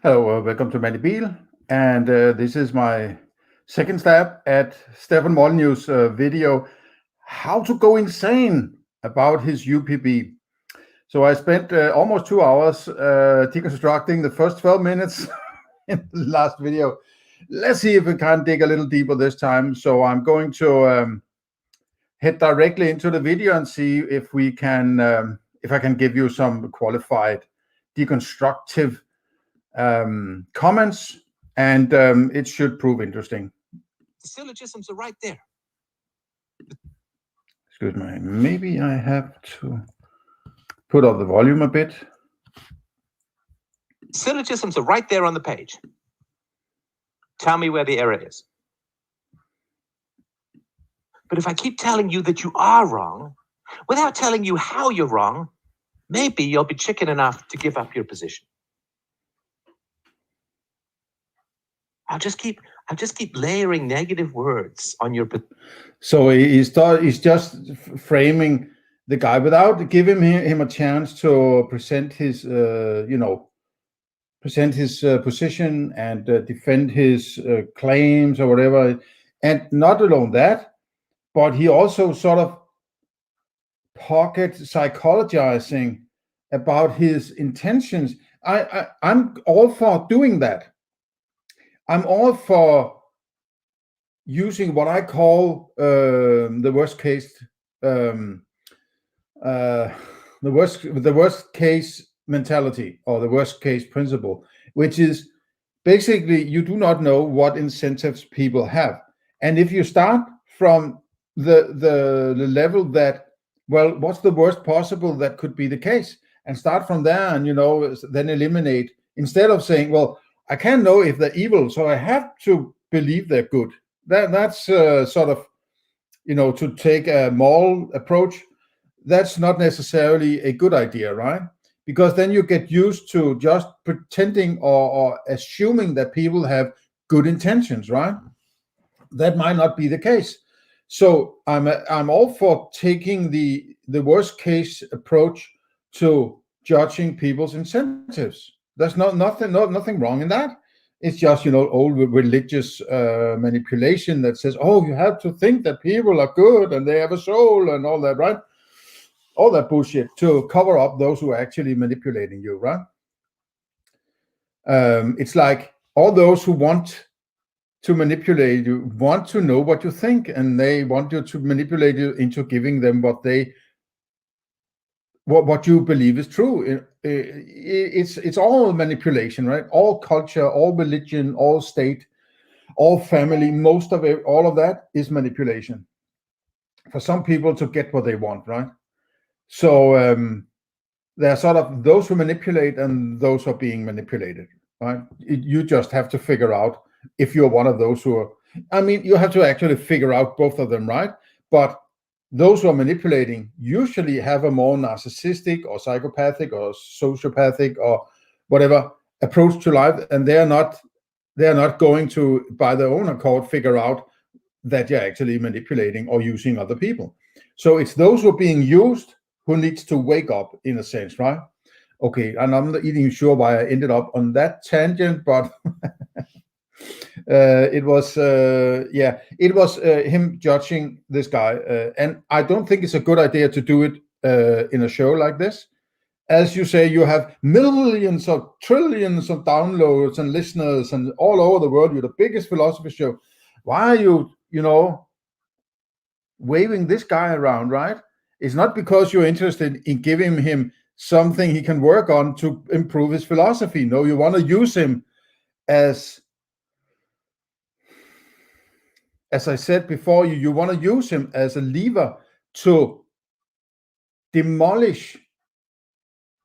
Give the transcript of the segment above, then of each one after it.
Hello, welcome to Mandibil, and this is my second stab at Stefan Molyneux's video, How to Go Insane about his UPB. So I spent almost 2 hours deconstructing the first 12 minutes in the last video. Let's see if we can dig a little deeper this time. So I'm going to head directly into the video and see if we can, if I can give you some qualified deconstructive comments, and it should prove interesting. The syllogisms are right there. Excuse me, maybe I have to put up the volume a bit. Syllogisms are right there on the page. Tell me where the error is. But if I keep telling you that you are wrong, without telling you how you're wrong, maybe you'll be chicken enough to give up your position. I'll just keep layering negative words on your. So he's just framing the guy without giving him a chance to present his, position and defend his claims or whatever. And not alone that, but he also sort of pocket psychologizing about his intentions. I'm all for doing that. I'm all for using what I call the worst case, the worst case mentality, or the worst case principle, which is basically you do not know what incentives people have, and if you start from the level that, well, what's the worst possible that could be the case, and start from there, and then eliminate, instead of saying, well, I can't know if they're evil, so I have to believe they're good. That's sort of, to take a moral approach. That's not necessarily a good idea, right? Because then you get used to just pretending or assuming that people have good intentions, right? That might not be the case. So I'm all for taking the worst case approach to judging people's incentives. There's nothing wrong in that. It's just, old religious manipulation that says, oh, you have to think that people are good and they have a soul and all that, right? All that bullshit to cover up those who are actually manipulating you, right? It's like all those who want to manipulate you want to know what you think, and they want you to manipulate you into giving them what you believe is true. It's all manipulation, right? All culture, all religion, all state, all family, most of it, all of that is manipulation for some people to get what they want, right? So there are sort of those who manipulate and those who are being manipulated, right? You just have to figure out if you're one of those who are, you have to actually figure out both of them, right? But those who are manipulating usually have a more narcissistic or psychopathic or sociopathic or whatever approach to life, and they are not going to, by their own accord, figure out that you're actually manipulating or using other people. So it's those who are being used who needs to wake up, in a sense, right? Okay, and I'm not even sure why I ended up on that tangent, but it was him judging this guy, and I don't think it's a good idea to do it in a show like this. As you say, you have millions of trillions of downloads and listeners and all over the world. You're the biggest philosophy show. Why are you waving this guy around, right? It's not because you're interested in giving him something he can work on to improve his philosophy. No, you want to use him as I said before, you want to use him as a lever to demolish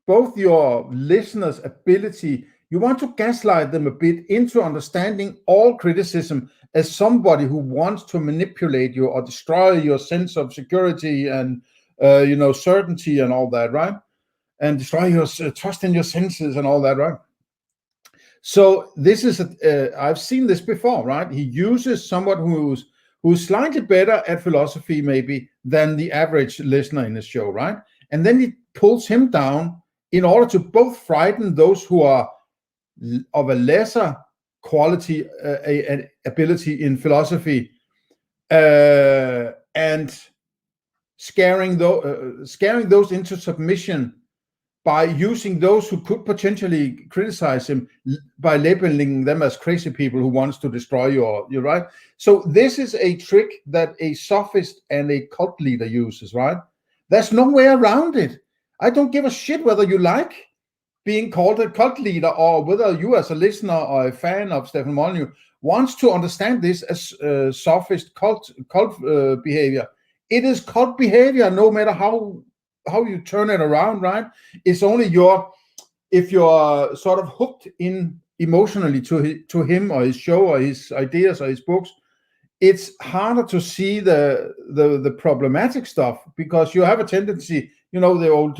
both your listeners' ability. You want to gaslight them a bit into understanding all criticism as somebody who wants to manipulate you or destroy your sense of security and certainty and all that, right? And destroy your trust in your senses and all that, right? So this is I've seen this before, right? He uses someone who's slightly better at philosophy maybe than the average listener in his show, right? And then he pulls him down in order to both frighten those who are of a lesser quality, ability in philosophy, and scaring those into submission by using those who could potentially criticize him, by labeling them as crazy people who wants to destroy you, right? So this is a trick that a sophist and a cult leader uses, right? There's no way around it. I don't give a shit whether you like being called a cult leader, or whether you as a listener or a fan of Stefan Molyneux wants to understand this as sophist cult behavior. It is cult behavior, no matter how you turn it around, right? It's only if you're sort of hooked in emotionally to him or his show or his ideas or his books, it's harder to see the problematic stuff, because you have a tendency, the old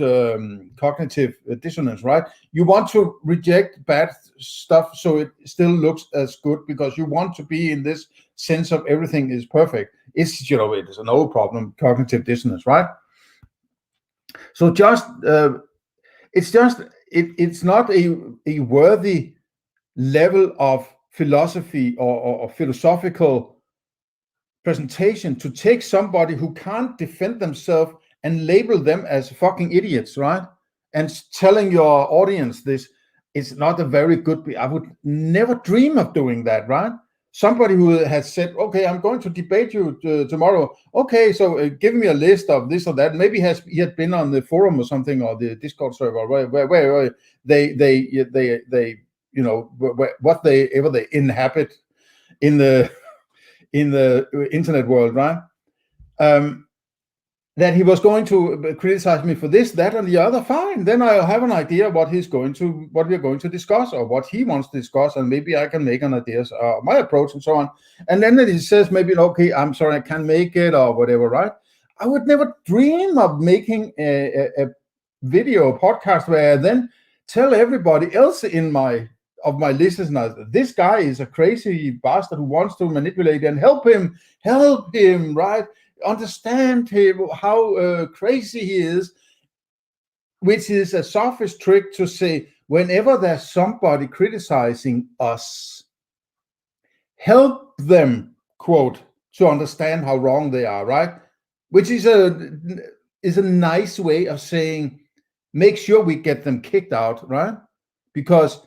cognitive dissonance, right? You want to reject bad stuff so it still looks as good, because you want to be in this sense of everything is perfect. It's, it is an old problem, cognitive dissonance, right? So it's not a worthy level of philosophy or philosophical presentation to take somebody who can't defend themselves and label them as fucking idiots, right? And telling your audience this is not a very good. I would never dream of doing that, right? Somebody who has said, okay, I'm going to debate you tomorrow. Okay, so give me a list of this or that. Maybe he had been on the forum or something, or the Discord server, where they what they ever they inhabit in the internet world, right? That he was going to criticize me for this, that, and the other. Fine, then I'll have an idea what we're going to discuss, or what he wants to discuss, and maybe I can make an idea my approach and so on. And then he says maybe, okay, I'm sorry, I can't make it, or whatever, right? I would never dream of making a video podcast where I then tell everybody else of my listeners, this guy is a crazy bastard who wants to manipulate, and help him, right? Understand him, how crazy he is, which is a sophist trick to say, whenever there's somebody criticizing us, help them, quote, to understand how wrong they are, right? Which is a nice way of saying, make sure we get them kicked out, right? Because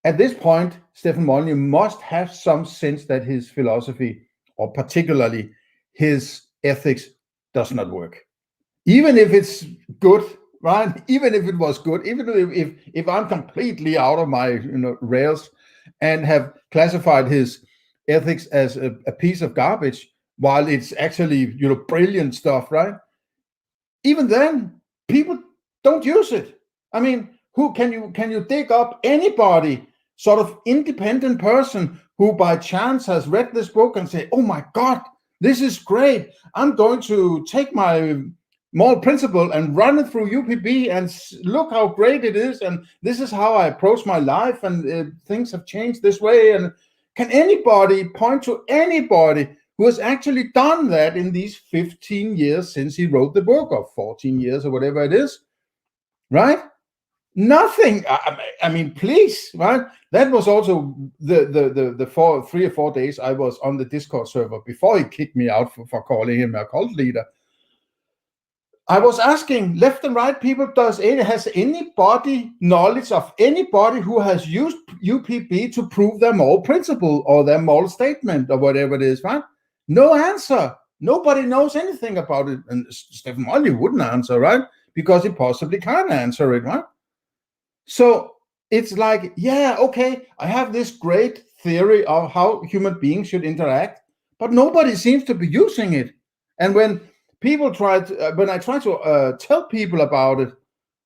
at this point, Stefan Molyneux must have some sense that his philosophy, or particularly his ethics, does not work. Even if it's good, right? Even if it was good, even if I'm completely out of my rails and have classified his ethics as a piece of garbage, while it's actually brilliant stuff, right? Even then, people don't use it. I mean, who can you dig up anybody, sort of independent person, who by chance has read this book and say, oh my God, this is great. I'm going to take my moral principle and run it through UPB, and look how great it is. And this is how I approach my life, and things have changed this way. And can anybody point to anybody who has actually done that in these 15 years since he wrote the book, or 14 years, or whatever it is, right? Nothing. I mean, please, right? That was also the 3 or 4 days I was on the Discord server before he kicked me out for calling him a cult leader. I was asking left and right people, has anybody knowledge of anybody who has used UPB to prove their moral principle or their moral statement or whatever it is, right? No answer. Nobody knows anything about it. And Stefan Molyneux wouldn't answer, right? Because he possibly can't answer it, right? So it's like, yeah, okay, I have this great theory of how human beings should interact, but nobody seems to be using it. And when I try to tell people about it,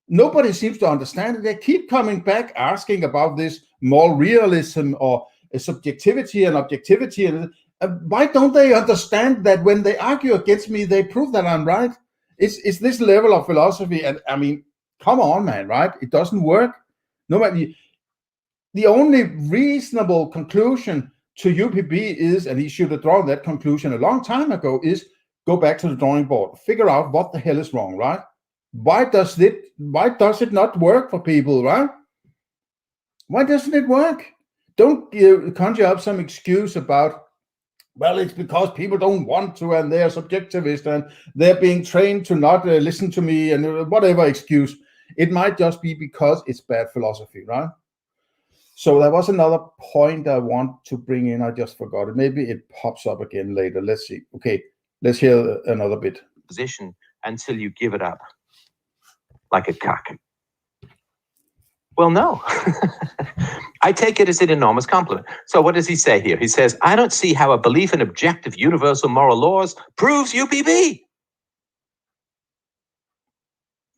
nobody seems to understand it. They keep coming back asking about this moral realism or subjectivity and objectivity. And why don't they understand that when they argue against me, they prove that I'm right? It's this level of philosophy. And I mean, come on, man, right? It doesn't work. No matter. The only reasonable conclusion to UPB is, and he should have drawn that conclusion a long time ago, is go back to the drawing board, figure out what the hell is wrong, right? Why does it not work for people, right? Why doesn't it work? Don't conjure up some excuse about, well, it's because people don't want to, and they're subjectivist, and they're being trained to not listen to me, and whatever excuse. It might just be because it's bad philosophy, right? So there was another point I want to bring in. I just forgot it. Maybe it pops up again later. Let's see. Okay, let's hear another bit. Position until you give it up like a cock. Well, no. I take it as an enormous compliment. So what does he say here? He says, I don't see how a belief in objective universal moral laws proves UPB.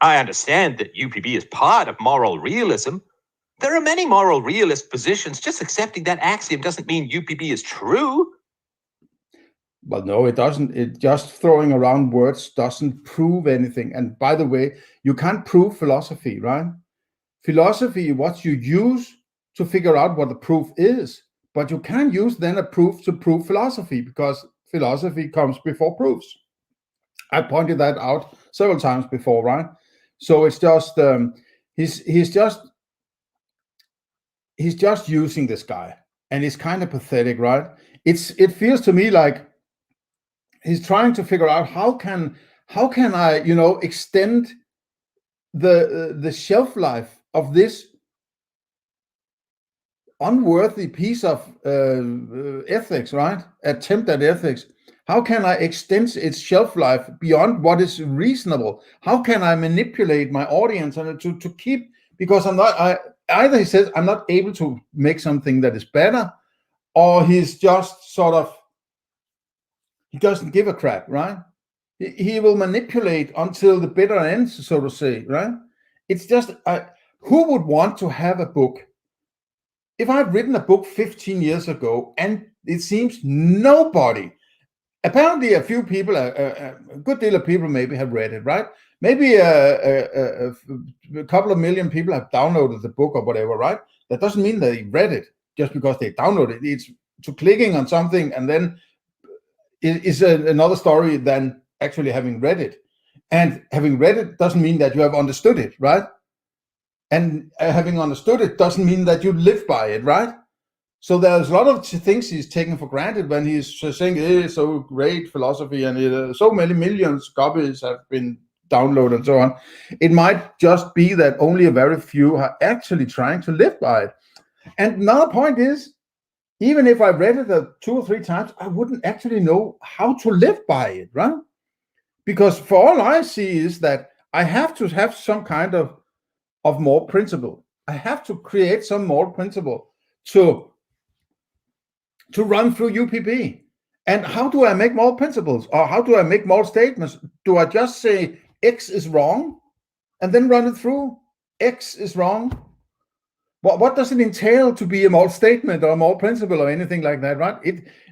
I understand that UPB is part of moral realism. There are many moral realist positions. Just accepting that axiom doesn't mean UPB is true. Well, no, it doesn't. It just throwing around words doesn't prove anything. And by the way, you can't prove philosophy, right? Philosophy is what you use to figure out what the proof is. But you can't use then a proof to prove philosophy, because philosophy comes before proofs. I pointed that out several times before, right? So it's just he's just using this guy, and it's kind of pathetic, right? It feels to me like he's trying to figure out how can I extend the shelf life of this unworthy piece of ethics, right? Attempt at ethics. How can I extend its shelf life beyond what is reasonable? How can I manipulate my audience and to keep, because either he says I'm not able to make something that is better, or he's just sort of, he doesn't give a crap, right? He will manipulate until the bitter ends, so to say, right? It's just, who would want to have a book? If I've written a book 15 years ago, and it seems nobody, apparently a few people, a good deal of people maybe have read it, right? Maybe a couple of million people have downloaded the book or whatever, right? That doesn't mean they read it just because they downloaded it. It's to clicking on something and then is another story than actually having read it. And having read it doesn't mean that you have understood it, right? And having understood it doesn't mean that you live by it, right? So there's a lot of things he's taking for granted when he's saying it is so great philosophy and so many millions copies have been downloaded and so on. It might just be that only a very few are actually trying to live by it. And another point is, even if I read it 2 or 3 times, I wouldn't actually know how to live by it, right? Because for all I see is that I have to have some kind of moral principle. I have to create some moral principle to run through UPB. And how do I make moral principles? Or how do I make moral statements? Do I just say X is wrong and then run it through? X is wrong. What does it entail to be a moral statement or a moral principle or anything like that, right?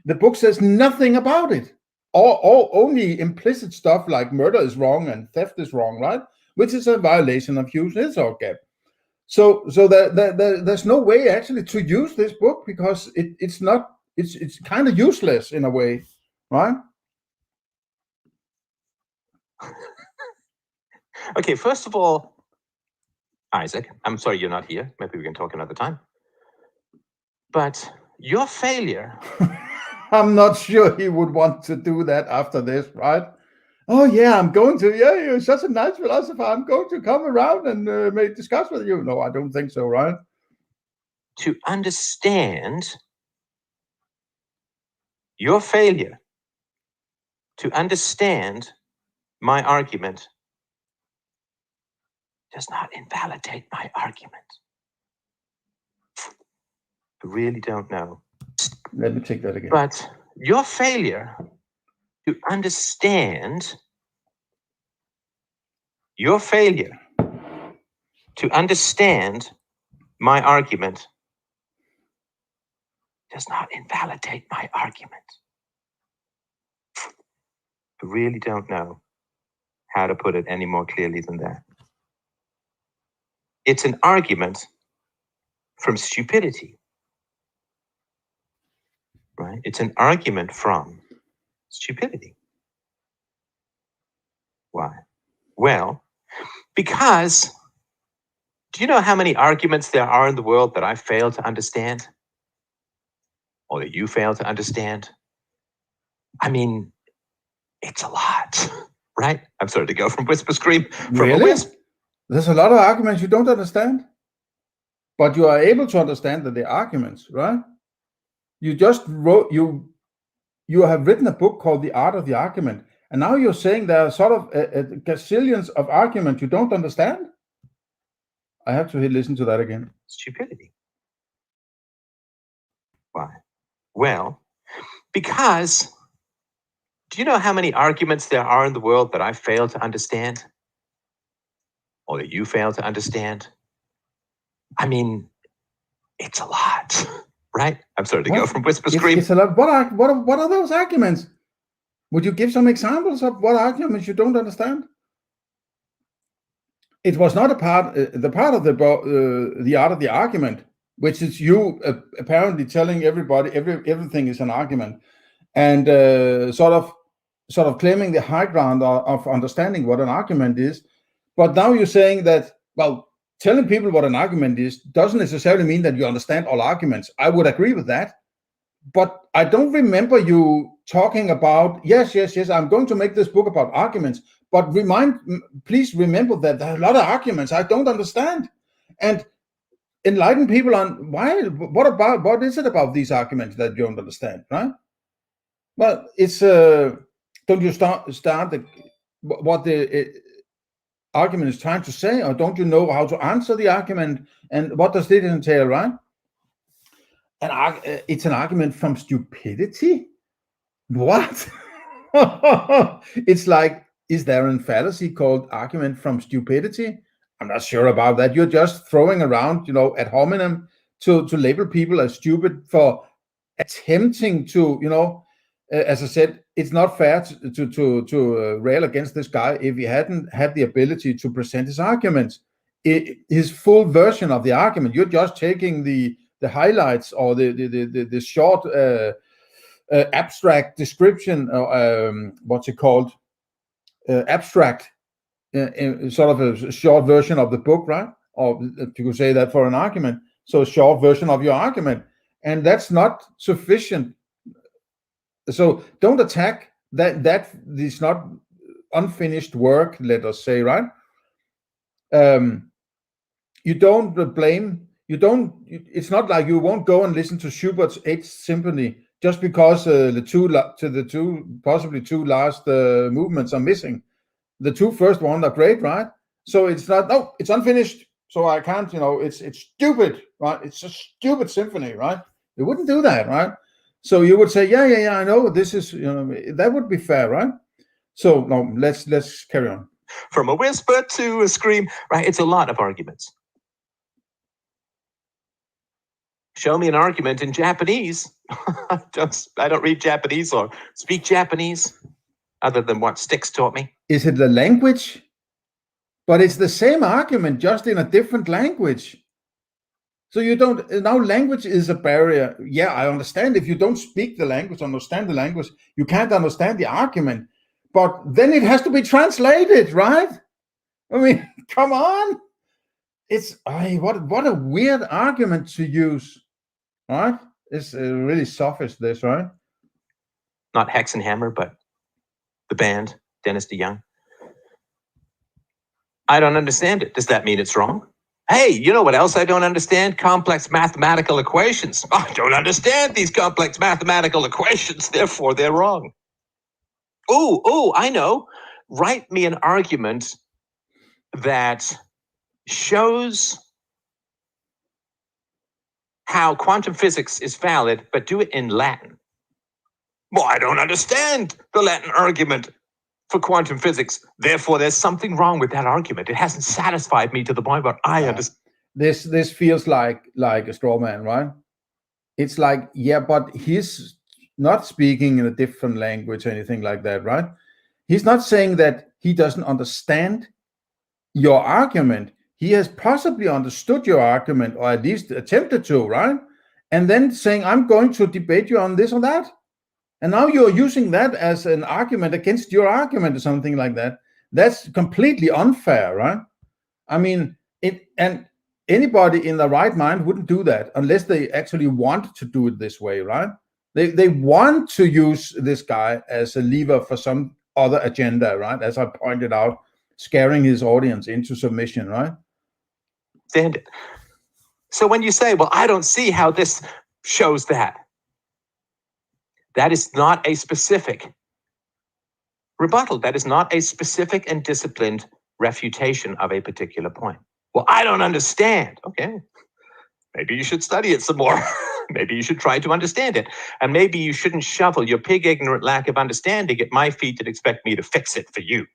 The book says nothing about it. Or only implicit stuff like murder is wrong and theft is wrong, right? Which is a violation of Hughes-Hilsdorf gap. So there's no way actually to use this book, because it's kind of useless in a way, right? Okay, first of all, Isaac, I'm sorry you're not here. Maybe we can talk another time. But your failure... I'm not sure he would want to do that after this, right? Oh yeah, I'm going to, yeah, you're such a nice philosopher, I'm going to come around and maybe discuss with you. No, I don't think so, right? To understand your failure, to understand my argument, does not invalidate my argument. I really don't know. Let me take that again. But your failure to understand, your failure to understand my argument does not invalidate my argument. I really don't know how to put it any more clearly than that. It's an argument from stupidity, right? It's an argument from stupidity. Why? Well, because Do you know how many arguments there are in the world that I fail to understand? Or that you fail to understand? I mean, it's a lot, right? I'm sorry to go from whisper scream from a Really? whisper. There's a lot of arguments you don't understand, but you are able to understand that they're arguments, right? You just wrote, you have written a book called The Art of the Argument, and now you're saying there are sort of a gazillions of arguments you don't understand? I have to listen to that again. Stupidity. Why? Well, because do you know how many arguments there are in the world that I fail to understand? Or that you fail to understand? I mean, it's a lot, right? I'm sorry to go from whisper scream. It's a lot. What are those arguments? Would you give some examples of what arguments you don't understand? It was not a part, the part of the art of the argument, which is you apparently telling everybody everything is an argument, and sort of claiming the high ground of understanding what an argument is. But now you're saying that, well, telling people what an argument is doesn't necessarily mean that you understand all arguments. I would agree with that. But I don't remember you talking about, yes, I'm going to make this book about arguments, but please remember that there are a lot of arguments I don't understand. And enlighten people on what is it about these arguments that you don't understand, right? Well, it's, don't you start what the argument is trying to say, or don't you know how to answer the argument, and what does it entail, right? It's an argument from stupidity? What? It's like, is there a fallacy called argument from stupidity? I'm not sure about that. You're just throwing around, ad hominem to label people as stupid for attempting to, as I said, it's not fair to rail against this guy if he hadn't had the ability to present his arguments, his full version of the argument. You're just taking the highlights or the short abstract description, what's it called? Abstract, sort of a short version of the book, right? Or you could say that for an argument. So a short version of your argument, and that's not sufficient. So don't attack that is not unfinished work, let us say, right? You don't blame. It's not like you won't go and listen to Schubert's Eighth Symphony just because possibly two last movements are missing. The two first ones are great, right? So it's not, no, it's unfinished, so I can't, it's stupid, right? It's a stupid symphony, right? You wouldn't do that, right? So you would say, yeah, I know this is, that would be fair, right? So no, let's carry on. From a whisper to a scream, right? It's a lot of arguments. Show me an argument in Japanese. I don't read Japanese or speak Japanese, other than what Styx taught me. Is it the language? But it's the same argument, just in a different language. So you don't, now language is a barrier. Yeah, I understand if you don't speak the language, understand the language, you can't understand the argument. But then it has to be translated, right? I mean, come on. It's, what a weird argument to use, right? It's really sophist, this, right? Not Hexenhammer, but the band, Dennis DeYoung. I don't understand it. Does that mean it's wrong? Hey, you know what else I don't understand? Complex mathematical equations. I don't understand these complex mathematical equations, therefore they're wrong. Oh, I know. Write me an argument that shows how quantum physics is valid, but do it in Latin. Well, I don't understand the Latin argument for quantum physics. Therefore, there's something wrong with that argument. It hasn't satisfied me to the point where I understand. This feels like a straw man, right? It's like, yeah, but he's not speaking in a different language or anything like that, right? He's not saying that he doesn't understand your argument. He has possibly understood your argument, or at least attempted to, right? And then saying, I'm going to debate you on this or that. And now you're using that as an argument against your argument or something like that. That's completely unfair, right? I mean, and anybody in the right mind wouldn't do that unless they actually want to do it this way, right? They want to use this guy as a lever for some other agenda, right? As I pointed out, scaring his audience into submission, right? Understand it. So when you say, well, I don't see how this shows that, that is not a specific rebuttal. That is not a specific and disciplined refutation of a particular point. Well, I don't understand. Okay, maybe you should study it some more. Maybe you should try to understand it. And maybe you shouldn't shovel your pig ignorant lack of understanding at my feet and expect me to fix it for you.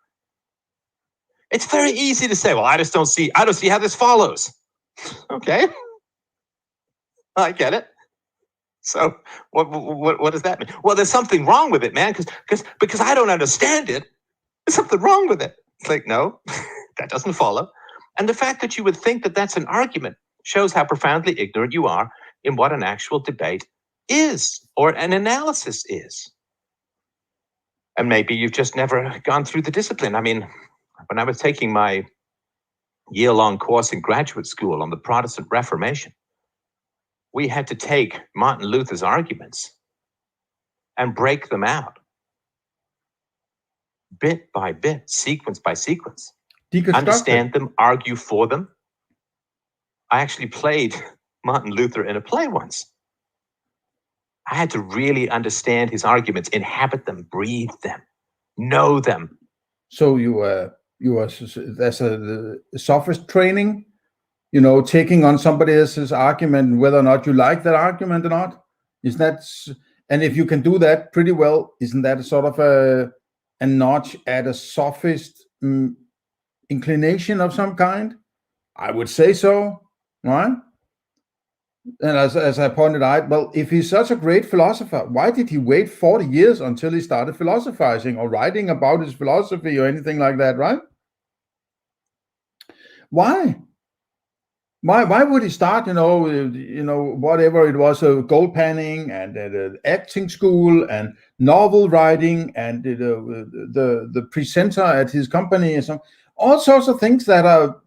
It's very easy to say, well, I don't see how this follows. Okay, I get it. So what does that mean? Well, there's something wrong with it, man, because I don't understand it. There's something wrong with it. It's like, no, that doesn't follow. And the fact that you would think that that's an argument shows how profoundly ignorant you are in what an actual debate is, or an analysis is. And maybe you've just never gone through the discipline. I mean, when I was taking my year-long course in graduate school on the Protestant Reformation, we had to take Martin Luther's arguments and break them out bit by bit, sequence by sequence. Understand them, argue for them. I actually played Martin Luther in a play once. I had to really understand his arguments, inhabit them, breathe them, know them. So that's a sophist training, taking on somebody else's argument, whether or not you like that argument or not. Is that, and if you can do that pretty well, isn't that a sort of a notch at a sophist inclination of some kind? I would say so, right? And as I pointed out, well, if he's such a great philosopher, why did he wait 40 years until he started philosophizing or writing about his philosophy or anything like that, right? Why? Why would he start, whatever it was, gold panning and acting school and novel writing and the presenter at his company and so all sorts of things that are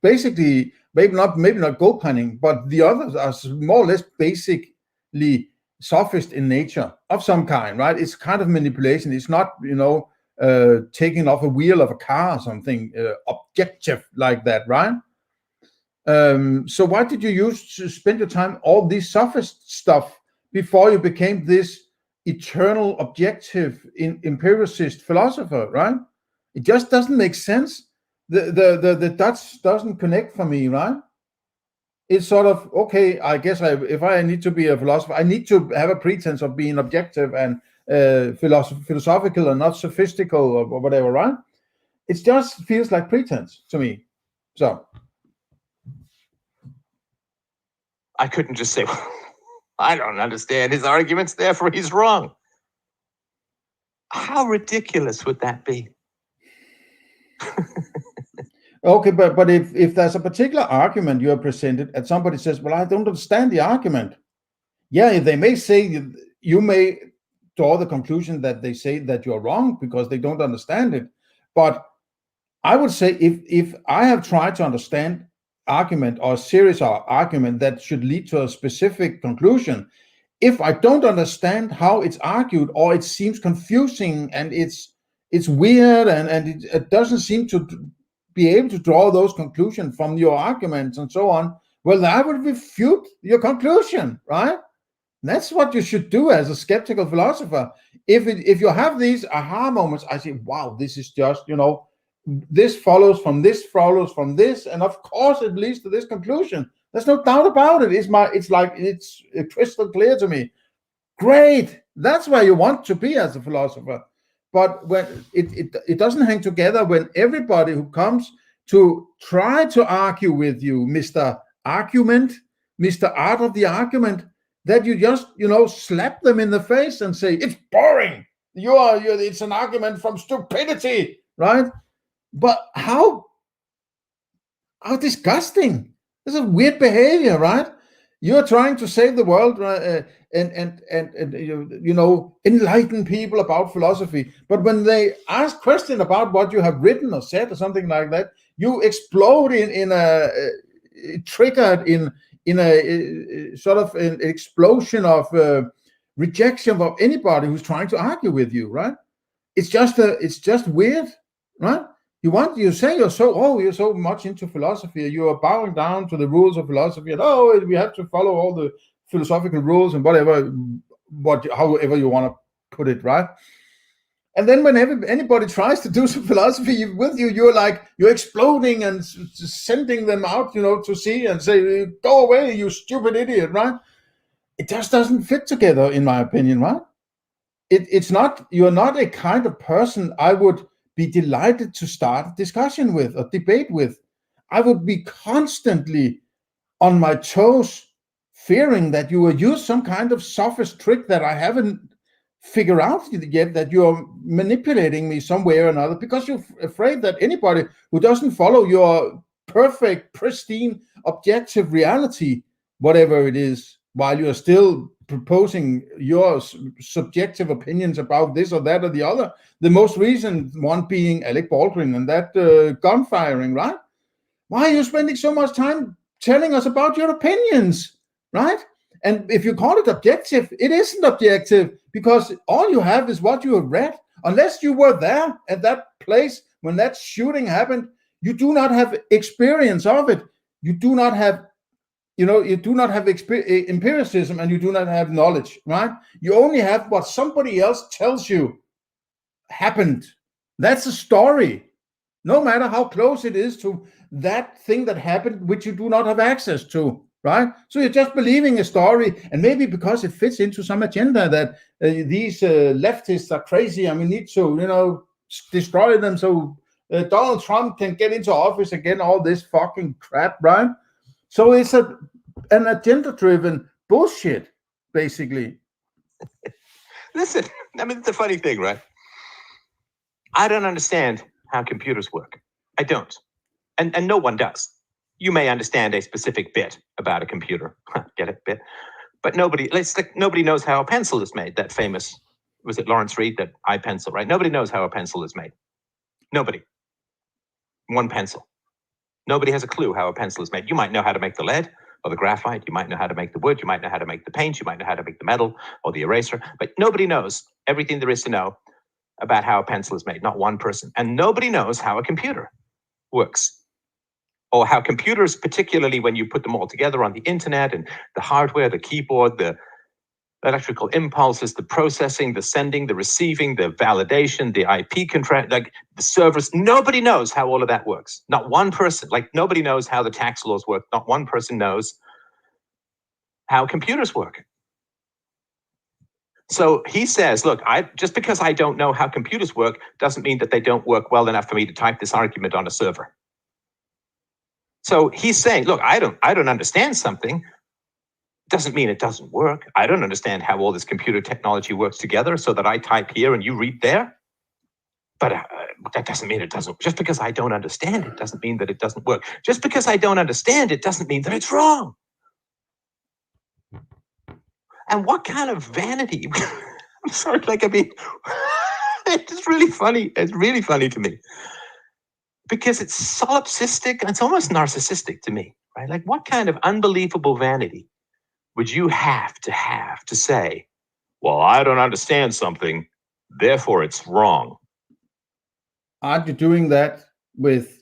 basically maybe not gold panning, but the others are more or less basically sophist in nature of some kind, right? It's kind of manipulation. It's not, taking off a wheel of a car or something objective like that, right? So why did you spend your time all this sophist stuff before you became this eternal objective empiricist philosopher, right? It just doesn't make sense. The dots doesn't connect for me, right? It's sort of, okay, I guess if I need to be a philosopher, I need to have a pretense of being objective and philosophical and not sophistical or whatever, right? It just feels like pretense to me. So I couldn't just say, well, I don't understand his arguments, therefore he's wrong. How ridiculous would that be? Okay, but if there's a particular argument you are presented and somebody says, well, I don't understand the argument. Yeah, they may say, you may draw the conclusion that they say that you're wrong because they don't understand it. But I would say if I have tried to understand argument or a series of argument that should lead to a specific conclusion, if I don't understand how it's argued or it seems confusing and it's weird and it doesn't seem to be able to draw those conclusions from your arguments and so on, well, I would refute your conclusion, right? That's what you should do as a skeptical philosopher. If you have these aha moments, I say, wow, this is just, this follows from this, and of course it leads to this conclusion. There's no doubt about it. It's crystal clear to me. Great. That's where you want to be as a philosopher. But when it doesn't hang together when everybody who comes to try to argue with you, Mr. Argument, Mr. Art of the Argument, that you just, slap them in the face and say, it's boring. It's an argument from stupidity, right? But how disgusting. This is weird behavior, right? You're trying to save the world and enlighten people about philosophy. But when they ask questions about what you have written or said or something like that, you explode in triggered in a sort of an explosion of rejection of anybody who's trying to argue with you, right? It's just weird, right? You say you're so much into philosophy, you are bowing down to the rules of philosophy, and we have to follow all the philosophical rules and however you want to put it, right? And then whenever anybody tries to do some philosophy with you, you're exploding and sending them out, to sea and say, "Go away, you stupid idiot!" Right? It just doesn't fit together, in my opinion, right? It's not. You're not a kind of person I would be delighted to start a discussion with or debate with. I would be constantly on my toes, fearing that you will use some kind of sophist trick that I haven't figured out yet, that you're manipulating me some way or another, because you're afraid that anybody who doesn't follow your perfect, pristine, objective reality, whatever it is, while you're still proposing your subjective opinions about this or that or the other, the most recent one being Alec Baldwin and that gun firing, right? Why are you spending so much time telling us about your opinions, right? And if you call it objective, it isn't objective, because all you have is what you have read. Unless you were there at that place when that shooting happened, you do not have experience of it. You do not have empiricism, and you do not have knowledge, right? You only have what somebody else tells you happened. That's a story, no matter how close it is to that thing that happened, which you do not have access to, right? So you're just believing a story, and maybe because it fits into some agenda that these leftists are crazy and we need to, destroy them so Donald Trump can get into office again, all this fucking crap, right? So it's an agenda-driven bullshit, basically. Listen, it's a funny thing, right? I don't understand how computers work. I don't. And no one does. You may understand a specific bit about a computer. Get it? Bit? But nobody knows how a pencil is made. That famous, was it Lawrence Reed, that iPencil, right? Nobody knows how a pencil is made. Nobody. One pencil. Nobody has a clue how a pencil is made. You might know how to make the lead or the graphite. You might know how to make the wood. You might know how to make the paint. You might know how to make the metal or the eraser. But nobody knows everything there is to know about how a pencil is made. Not one person. And nobody knows how a computer works, or how computers, particularly when you put them all together on the internet, and the hardware, the keyboard, the electrical impulses, the processing, the sending, the receiving, the validation, the IP contract, like the servers. Nobody knows how all of that works. Not one person. Like nobody knows how the tax laws work. Not one person knows how computers work. So he says, look, just because I don't know how computers work doesn't mean that they don't work well enough for me to type this argument on a server. So he's saying, look, I don't understand something. Doesn't mean it doesn't work. I don't understand how all this computer technology works together so that I type here and you read there. But that doesn't mean it doesn't. Just because I don't understand it doesn't mean that it doesn't work. Just because I don't understand it doesn't mean that it's wrong. And what kind of vanity? I'm sorry, it's really funny. It's really funny to me. Because it's solipsistic and it's almost narcissistic to me, right? Like, what kind of unbelievable vanity would you have to say, well, I don't understand something, therefore it's wrong? Aren't you doing that with,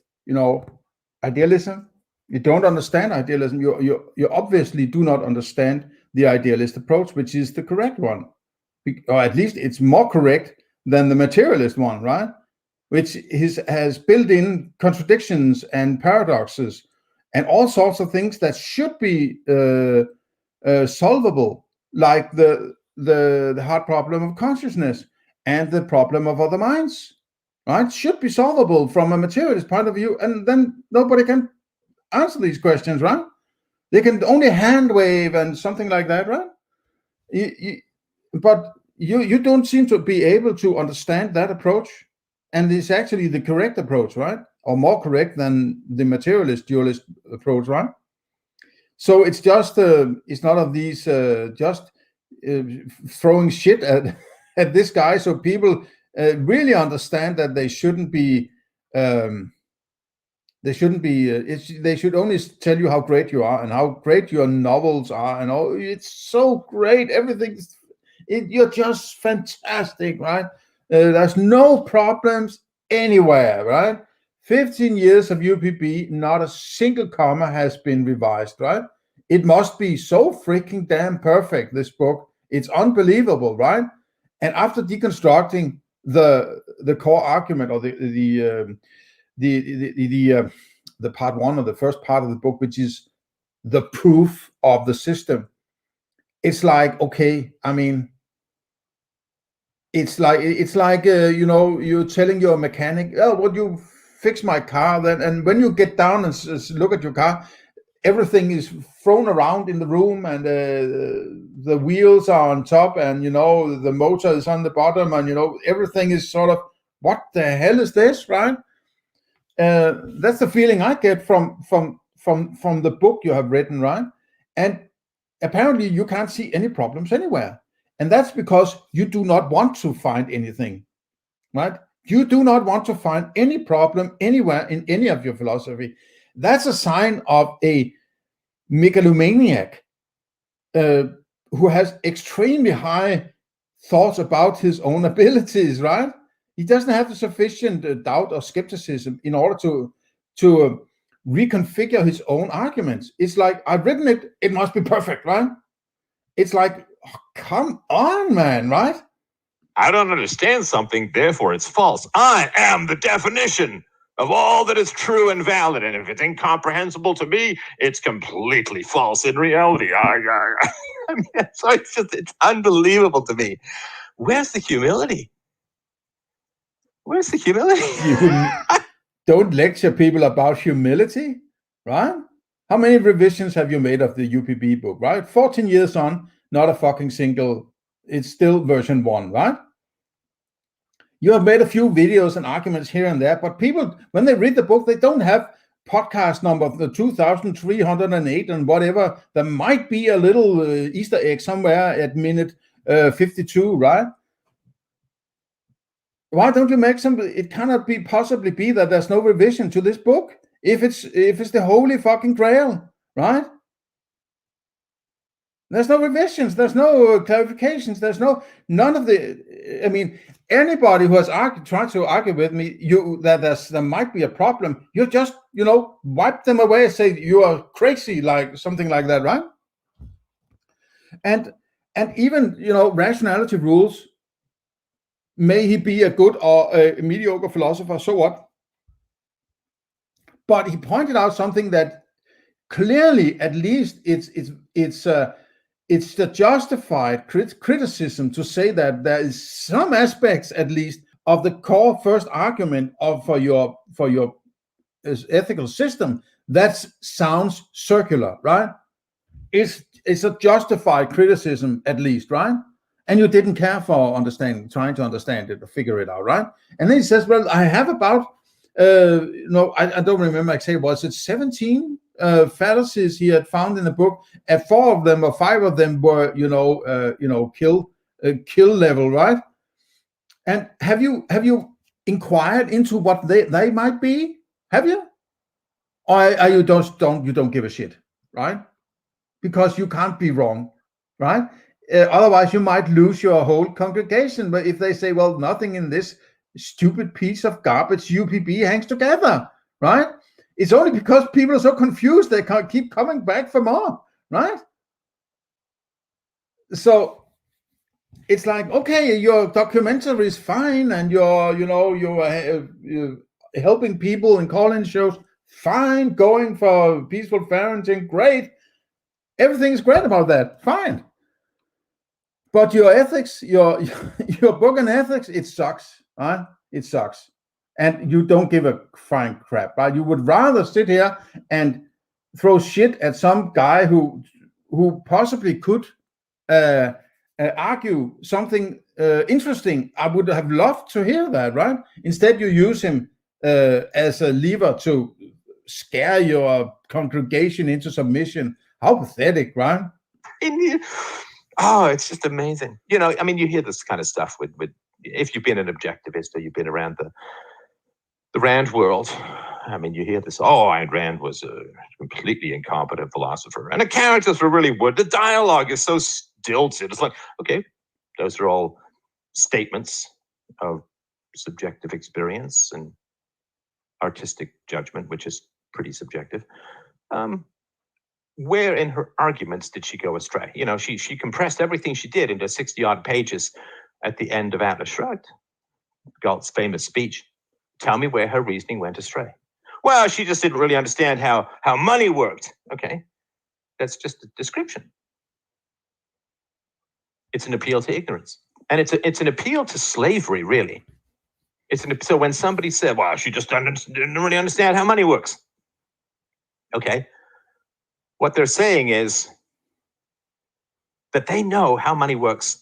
idealism? You don't understand idealism. You obviously do not understand the idealist approach, which is the correct one. Or at least it's more correct than the materialist one, right? Which has built in contradictions and paradoxes and all sorts of things that should be solvable, like the hard problem of consciousness and the problem of other minds, right? Should be solvable from a materialist point of view, and then nobody can answer these questions, right? They can only hand wave and something like that, right? But you don't seem to be able to understand that approach. And it's actually the correct approach, right? Or more correct than the materialist dualist approach, right? So it's just, it's none of these just throwing shit at this guy, so people really understand that they shouldn't be They shouldn't be. They should only tell you how great you are and how great your novels are, and all. It's so great. Everything's. You're just fantastic, right? There's no problems anywhere, right? 15 years of UPB, not a single comma has been revised, right? It must be so freaking damn perfect, this book. It's unbelievable, right? And after deconstructing the core argument, or the part one, or the first part of the book, which is the proof of the system, it's like, okay, I mean, it's like you know, you're telling your mechanic, oh, would you fix my car? Then, and when you get down and look at your car, everything is thrown around in the room, and the wheels are on top, and you know, the motor is on the bottom, and you know, everything is sort of, what the hell is this, right? That's the feeling I get from the book you have written, right? And apparently you can't see any problems anywhere, and that's because you do not want to find anything, right? You do not want to find any problem anywhere in any of your philosophy. That's a sign of a megalomaniac who has extremely high thoughts about his own abilities, right? He doesn't have the sufficient doubt or skepticism in order to reconfigure his own arguments. It's like, I've written it, it must be perfect, right? It's like, oh, come on, man, right? I don't understand something, therefore it's false. I am the definition of all that is true and valid, and if it's incomprehensible to me, it's completely false in reality. I mean, so it's unbelievable to me. Where's the humility? Where's the humility? You don't lecture people about humility, right? How many revisions have you made of the UPB book, right? 14 years on, not a fucking single, it's still version 1, right? You have made a few videos and arguments here and there, but people, when they read the book, they don't have podcast number, the 2308 and whatever. There might be a little Easter egg somewhere at minute 52, right? Why don't you make some? It cannot be possibly be that there's no revision to this book if it's the holy fucking grail, right? There's no revisions, there's no clarifications, there's none of the. I mean, anybody who has tried to argue with me, that there might be a problem, you just, you know, wipe them away and say you are crazy, like something like that, right? And even, you know, rationality rules. May he be a good or a mediocre philosopher, so what? But he pointed out something that clearly, at least, it's the justified criticism to say that there is some aspects, at least, of the core first argument for your ethical system that sounds circular, right? It's a justified criticism, at least, right? And you didn't care for trying to understand it or figure it out, right? And then he says, well, I have about, I don't remember exactly, was it 17 fallacies he had found in the book, and 4 of them or 5 of them were, kill level, right? And have you inquired into what they might be? Have you? Or are you don't give a shit, right? Because you can't be wrong, right? Otherwise, you might lose your whole congregation. But if they say, well, nothing in this stupid piece of garbage UPB hangs together, right? It's only because people are so confused they can't keep coming back for more, right? So it's like, okay, your documentary is fine, and you're helping people in call-in shows, fine. Going for peaceful parenting, great. Everything's great about that, fine. But your ethics, your book on ethics, it sucks, right? It sucks. And you don't give a flying crap, right? You would rather sit here and throw shit at some guy who possibly could argue something interesting. I would have loved to hear that, right? Instead, you use him as a lever to scare your congregation into submission. How pathetic, right? Oh, it's just amazing. You know, I mean, you hear this kind of stuff with if you've been an objectivist or you've been around the Rand world, I mean, you hear this, oh, Ayn Rand was a completely incompetent philosopher. And the characters were really wood. The dialogue is so stilted. It's like, okay, those are all statements of subjective experience and artistic judgment, which is pretty subjective. Where in her arguments did she go astray? You know, she compressed everything she did into 60-odd pages at the end of Atlas Shrugged, Galt's famous speech. Tell me where her reasoning went astray. Well, she just didn't really understand how money worked. Okay, that's just a description. It's an appeal to ignorance. And it's an appeal to slavery, really. So when somebody said, well, she just didn't really understand how money works. Okay, what they're saying is that they know how money works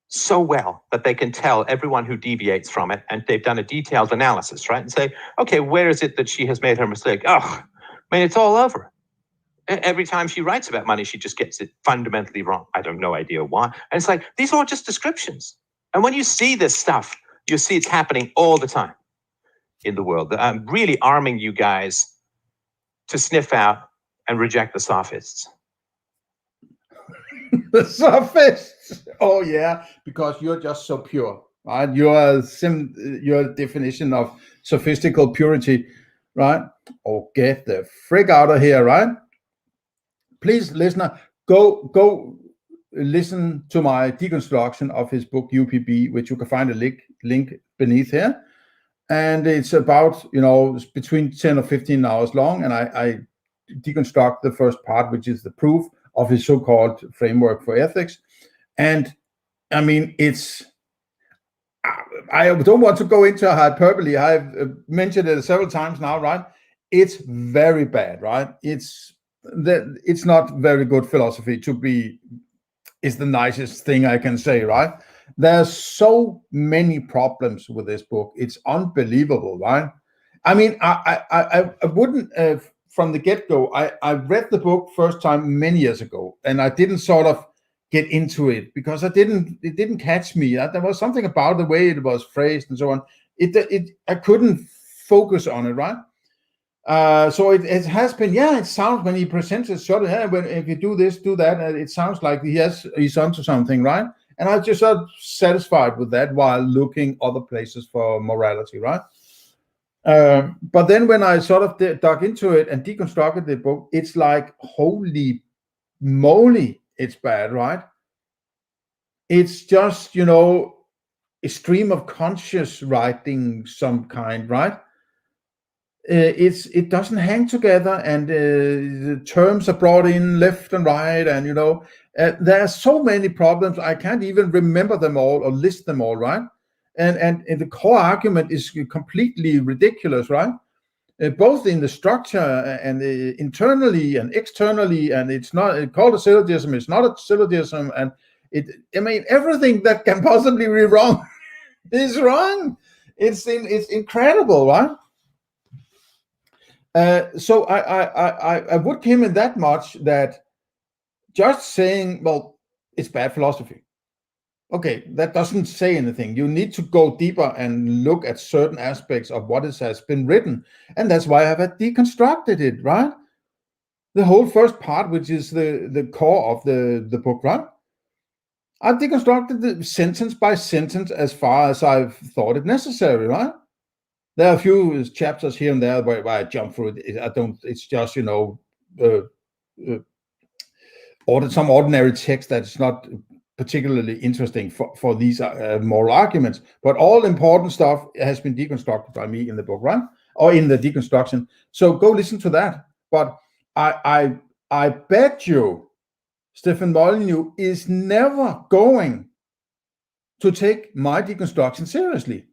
so well that they can tell everyone who deviates from it, and they've done a detailed analysis, right? And say, okay, where is it that she has made her mistake? Oh, I mean, it's all over. Every time she writes about money, she just gets it fundamentally wrong. I have no idea why. And it's like, these are all just descriptions. And when you see this stuff, you see it's happening all the time in the world. I'm really arming you guys to sniff out and reject the sophists. The sophists. Oh yeah, because you're just so pure, right? Your definition of sophistical purity, right? Oh, get the frick out of here, right? Please, listener, go listen to my deconstruction of his book UPB, which you can find a link beneath here. And it's about, between 10 or 15 hours long. And I deconstruct the first part, which is the proof of his so-called framework for ethics. And I mean, I don't want to go into hyperbole. I've mentioned it several times now, right? It's very bad, right? It's not very good philosophy is the nicest thing I can say, right? There's so many problems with this book. It's unbelievable, right? I mean, I wouldn't, from the get-go, I read the book first time many years ago, and I didn't sort of get into it because it didn't catch me. There was something about the way it was phrased and so on. I couldn't focus on it, right? So it has been, it sounds, when he presents it, sort of, if you do this, do that, it sounds like he's onto something, right? And I just sort of satisfied with that while looking other places for morality, right? But then when I sort of dug into it and deconstructed the book, it's like, holy moly, it's bad, right? It's just, a stream of conscious writing some kind, right? It doesn't hang together, and the terms are brought in left and right, and there are so many problems. I can't even remember them all or list them all, right? And the core argument is completely ridiculous, right? Both in the structure and internally and externally, and it's called a syllogism. It's not a syllogism, and everything that can possibly be wrong is wrong. It's incredible, right? So I would him in that much that just saying, well, it's bad philosophy. Okay, that doesn't say anything. You need to go deeper and look at certain aspects of what has been written. And that's why I have deconstructed it, right? The whole first part, which is the core of the book, right? I've deconstructed the sentence by sentence as far as I've thought it necessary, right? There are a few chapters here and there where I jump through it. It's just, some ordinary text that's not particularly interesting for these moral arguments. But all important stuff has been deconstructed by me in the book, right? Or in the deconstruction. So go listen to that. But I bet you Stefan Molyneux is never going to take my deconstruction seriously.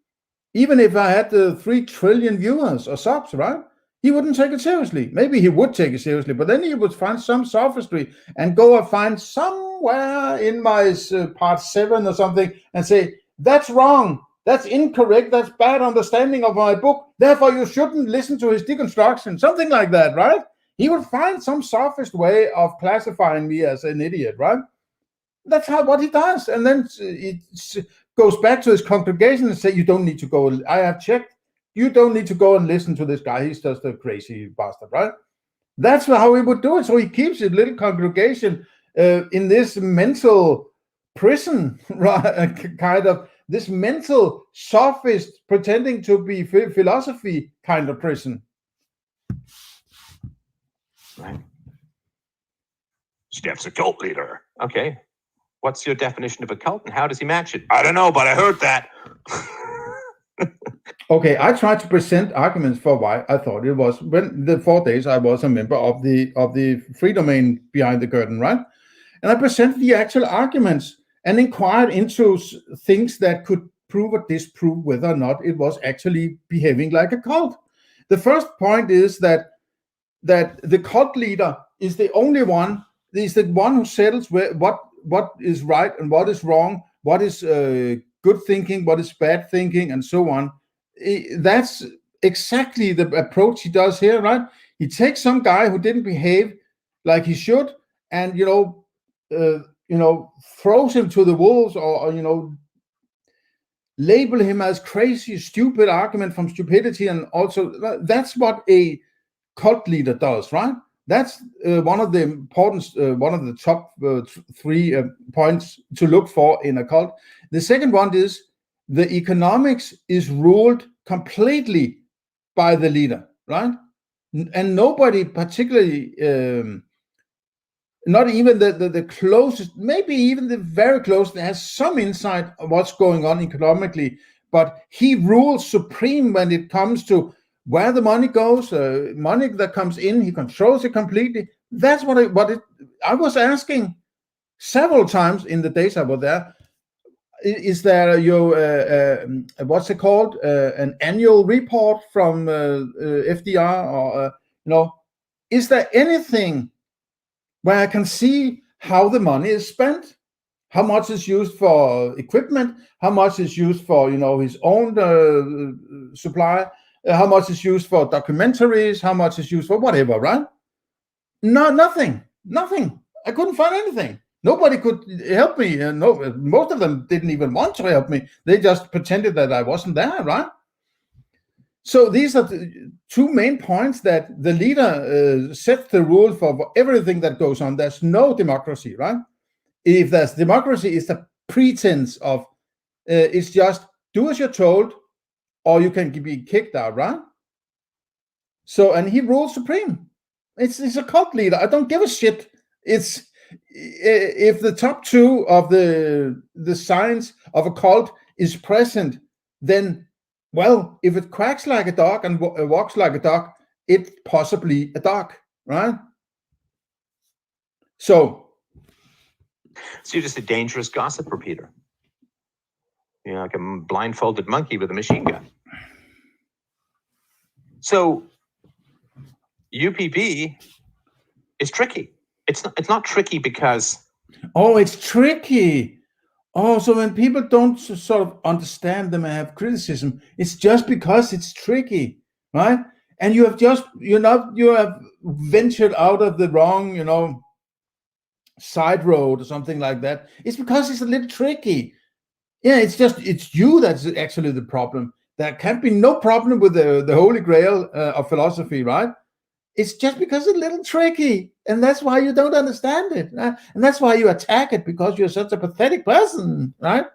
Even if I had 3 trillion viewers or subs, right? He wouldn't take it seriously. Maybe he would take it seriously, but then he would find some sophistry and go and find somewhere in my part 7 or something and say, that's wrong, that's incorrect, that's bad understanding of my book, therefore you shouldn't listen to his deconstruction, something like that, right? He would find some sophist way of classifying me as an idiot, right? That's what he does. And then it goes back to his congregation and say, you don't need to go. I have checked. you don't need to go and listen to this guy. He's just a crazy bastard, right? That's how he would do it. So he keeps his little congregation in this mental prison, right? Kind of this mental sophist pretending to be philosophy kind of prison. Right. Steph's a cult leader. Okay. What's your definition of a cult and how does he match it? I don't know, but I heard that. Okay, I tried to present arguments for why I thought it was, when the 4 days I was a member of the free domain behind the curtain, right? And I presented the actual arguments and inquired into things that could prove or disprove whether or not it was actually behaving like a cult. The first point is that the cult leader is the only one, is the one who settles what is right and what is wrong, what is good thinking, what is bad thinking, and so on. That's exactly the approach he does here, right? He takes some guy who didn't behave like he should, and throws him to the wolves, or label him as crazy, stupid argument from stupidity, and also that's what a cult leader does, right? That's one of the important, one of the top 3 points to look for in a cult. The second one is the economics is ruled completely by the leader, right? And nobody particularly, not even the closest, maybe even the very closest, has some insight of what's going on economically, but he rules supreme when it comes to where the money goes, money that comes in, he controls it completely. That's what I was asking several times in the days I was there. Is there what's it called? An annual report from FDR, or is there anything where I can see how the money is spent? How much is used for equipment? How much is used for his own supply? How much is used for documentaries? How much is used for whatever, right? No, nothing. I couldn't find anything. Nobody could help me. No, most of them didn't even want to help me. They just pretended that I wasn't there, right? So these are the 2 main points, that the leader sets the rule for everything that goes on. There's no democracy, right? If there's democracy, it's a pretense of, it's just do as you're told, or you can be kicked out, right? So, and he rules supreme. It's a cult leader. I don't give a shit. It's if the top 2 of the signs of a cult is present, then, well, if it quacks like a dog and walks like a dog, it's possibly a dog, right? So you're just a dangerous gossip repeater. You're like a blindfolded monkey with a machine gun. So UPB is tricky. It's not tricky because... Oh, it's tricky. Oh, so when people don't sort of understand them and have criticism, it's just because it's tricky, right? And you have ventured out of the wrong, side road or something like that. It's because it's a little tricky. Yeah, it's you that's actually the problem. There can be no problem with the Holy Grail of philosophy, right? It's just because it's a little tricky, and that's why you don't understand it, and that's why you attack it, because you're such a pathetic person, right?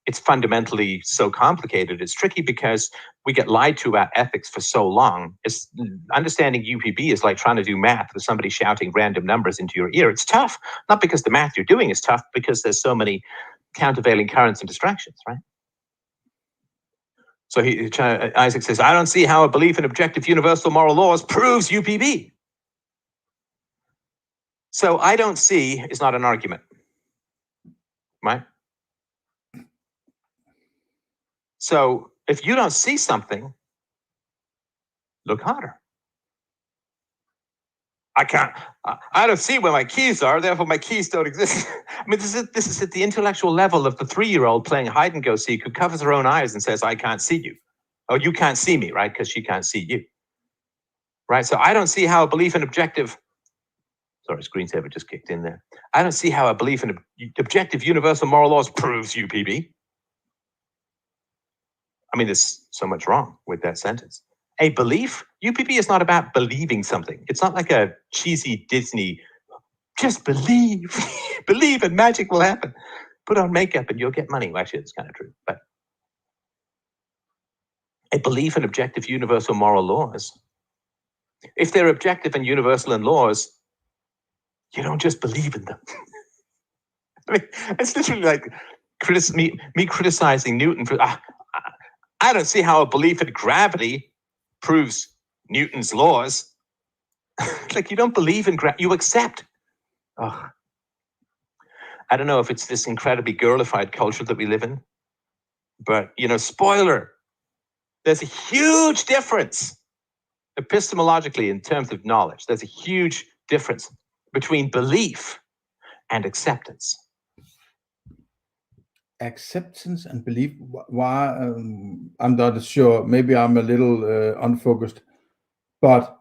It's fundamentally so complicated. It's tricky because we get lied to about ethics for so long. It's understanding UPB is like trying to do math with somebody shouting random numbers into your ear. It's tough, not because the math you're doing is tough, because there's so many countervailing currents and distractions, right? So Isaac says, I don't see how a belief in objective universal moral laws proves UPB. So I don't see is not an argument, right? So if you don't see something, look harder. I don't see where my keys are, therefore my keys don't exist. I mean, this is at the intellectual level of the 3-year-old playing hide and go seek who covers her own eyes and says, I can't see you. Oh, you can't see me, right? Because she can't see you. Right? So I don't see how a belief in objective... Sorry, screensaver just kicked in there. I don't see how a belief in objective universal moral laws proves UPB. I mean, there's so much wrong with that sentence. A belief, UPB is not about believing something. It's not like a cheesy Disney, just believe, believe and magic will happen. Put on makeup and you'll get money. Well, actually, it's kind of true. But a belief in objective universal moral laws. If they're objective and universal in laws, you don't just believe in them. I mean, it's literally like me criticizing Newton for, I don't see how a belief in gravity proves Newton's laws. Like, you don't believe in gravity, you accept. Oh. I don't know if it's this incredibly girlified culture that we live in, but, you know, spoiler, there's a huge difference epistemologically in terms of knowledge. There's a huge difference between belief and acceptance. Acceptance and belief. Why? I'm not sure. Maybe I'm a little unfocused. But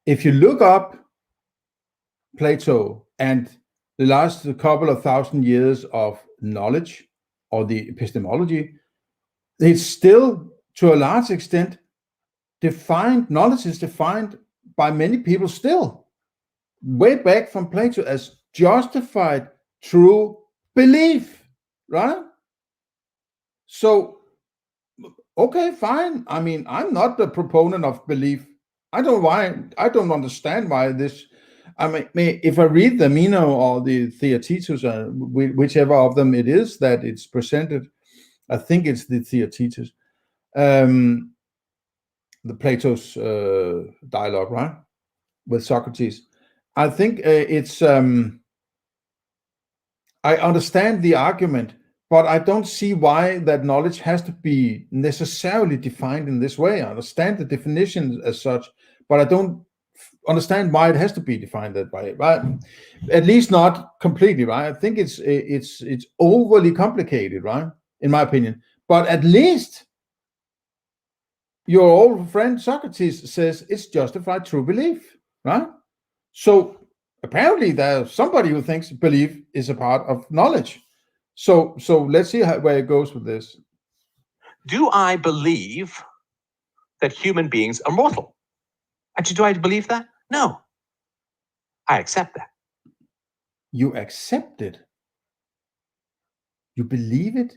if you look up Plato and the last couple of thousand years of knowledge or the epistemology, it's still, to a large extent, defined, knowledge is defined by many people still, way back from Plato, as justified through belief, right? So, okay, fine. I mean, I'm not the proponent of belief. I don't understand why this. I mean, if I read the Meno or the Theaetetus, whichever of them it is that it's presented, I think it's the Theaetetus, the Plato's dialogue, right, with Socrates. I think it's. I understand the argument, but I don't see why that knowledge has to be necessarily defined in this way. I understand the definitions as such, but I don't understand why it has to be defined that way. Right? At least not completely, right? I think it's overly complicated, right? In my opinion. But at least your old friend Socrates says it's justified through belief, right? So apparently there's somebody who thinks belief is a part of knowledge. So let's see where it goes with this. Do I believe that human beings are mortal? Actually, do I believe that? No. I accept that. You accept it? You believe it?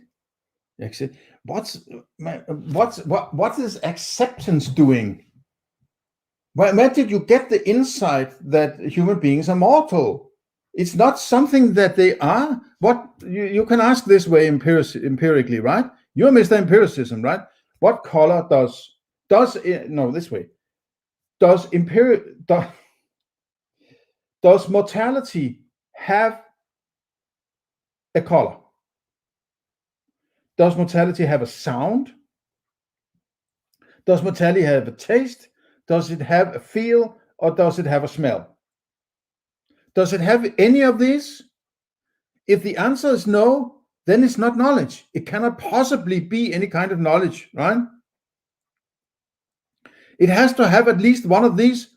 What is acceptance doing? Where did you get the insight that human beings are mortal? It's not something that they are. What you can ask this way empirically, right? You're Mr. Empiricism, right? What color does this way? Does mortality have a color? Does mortality have a sound? Does mortality have a taste? Does it have a feel, or does it have a smell? Does it have any of these? If the answer is no, then it's not knowledge. It cannot possibly be any kind of knowledge, right? It has to have at least one of these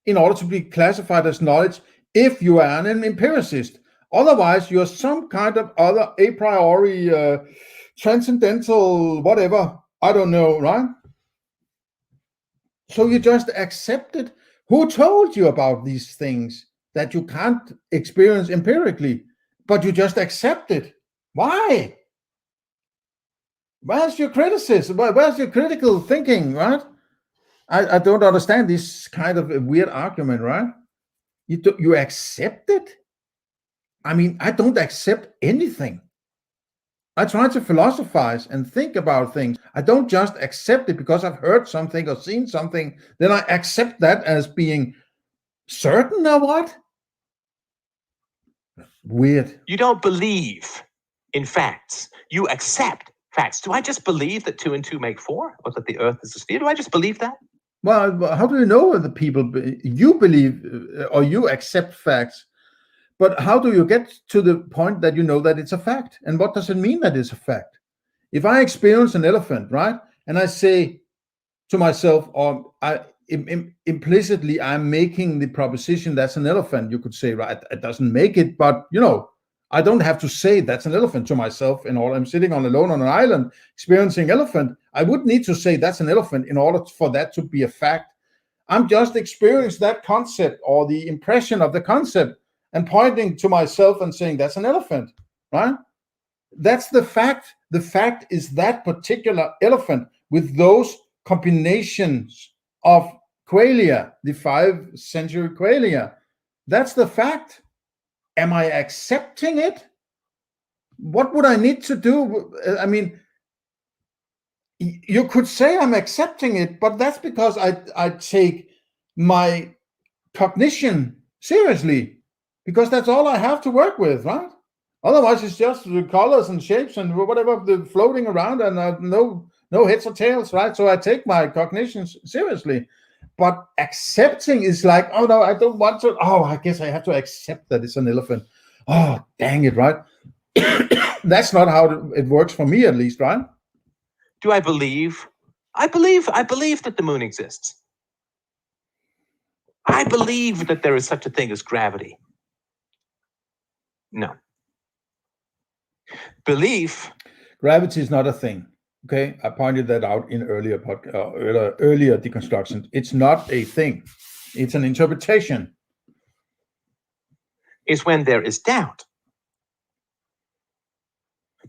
in order to be classified as knowledge if you are an empiricist. Otherwise, you're some kind of other a priori transcendental whatever. I don't know, right? So you just accept it. Who told you about these things that you can't experience empirically, but you just accept it? Why? Where's your criticism? Where's your critical thinking, right? I don't understand this kind of a weird argument, right? You accept it? I mean, I don't accept anything. I try to philosophize and think about things. I don't just accept it because I've heard something or seen something. Then I accept that as being certain or what? Weird. You don't believe in facts. You accept facts. Do I just believe that 2 and 2 make 4, or that the Earth is a sphere? Do I just believe that? Well, how do you know whether people you believe or you accept facts? But how do you get to the point that you know that it's a fact? And what does it mean that it's a fact? If I experience an elephant, right, and I say to myself, or implicitly I'm making the proposition that's an elephant, you could say, right, it doesn't make it, but, you know, I don't have to say that's an elephant to myself in order. I'm sitting alone on an island experiencing elephant. I would need to say that's an elephant in order for that to be a fact. I'm just experiencing that concept or the impression of the concept and pointing to myself and saying that's an elephant, right? That's the fact. The fact is that particular elephant with those combinations of qualia, the 5th century qualia. That's the fact. Am I accepting it? What would I need to do? I mean, you could say I'm accepting it, but that's because I take my cognition seriously, because that's all I have to work with, right? Otherwise, it's just the colors and shapes and whatever floating around, and no heads or tails, right? So I take my cognition seriously. But accepting is like, oh no, I don't want to. Oh, I guess I have to accept that it's an elephant. Oh, dang it, right? That's not how it works for me, at least, right? Do I believe? I believe that the moon exists. I believe that there is such a thing as gravity. No. Belief. Gravity is not a thing. Okay, I pointed that out in earlier deconstruction. It's not a thing. It's an interpretation. Is when there is doubt.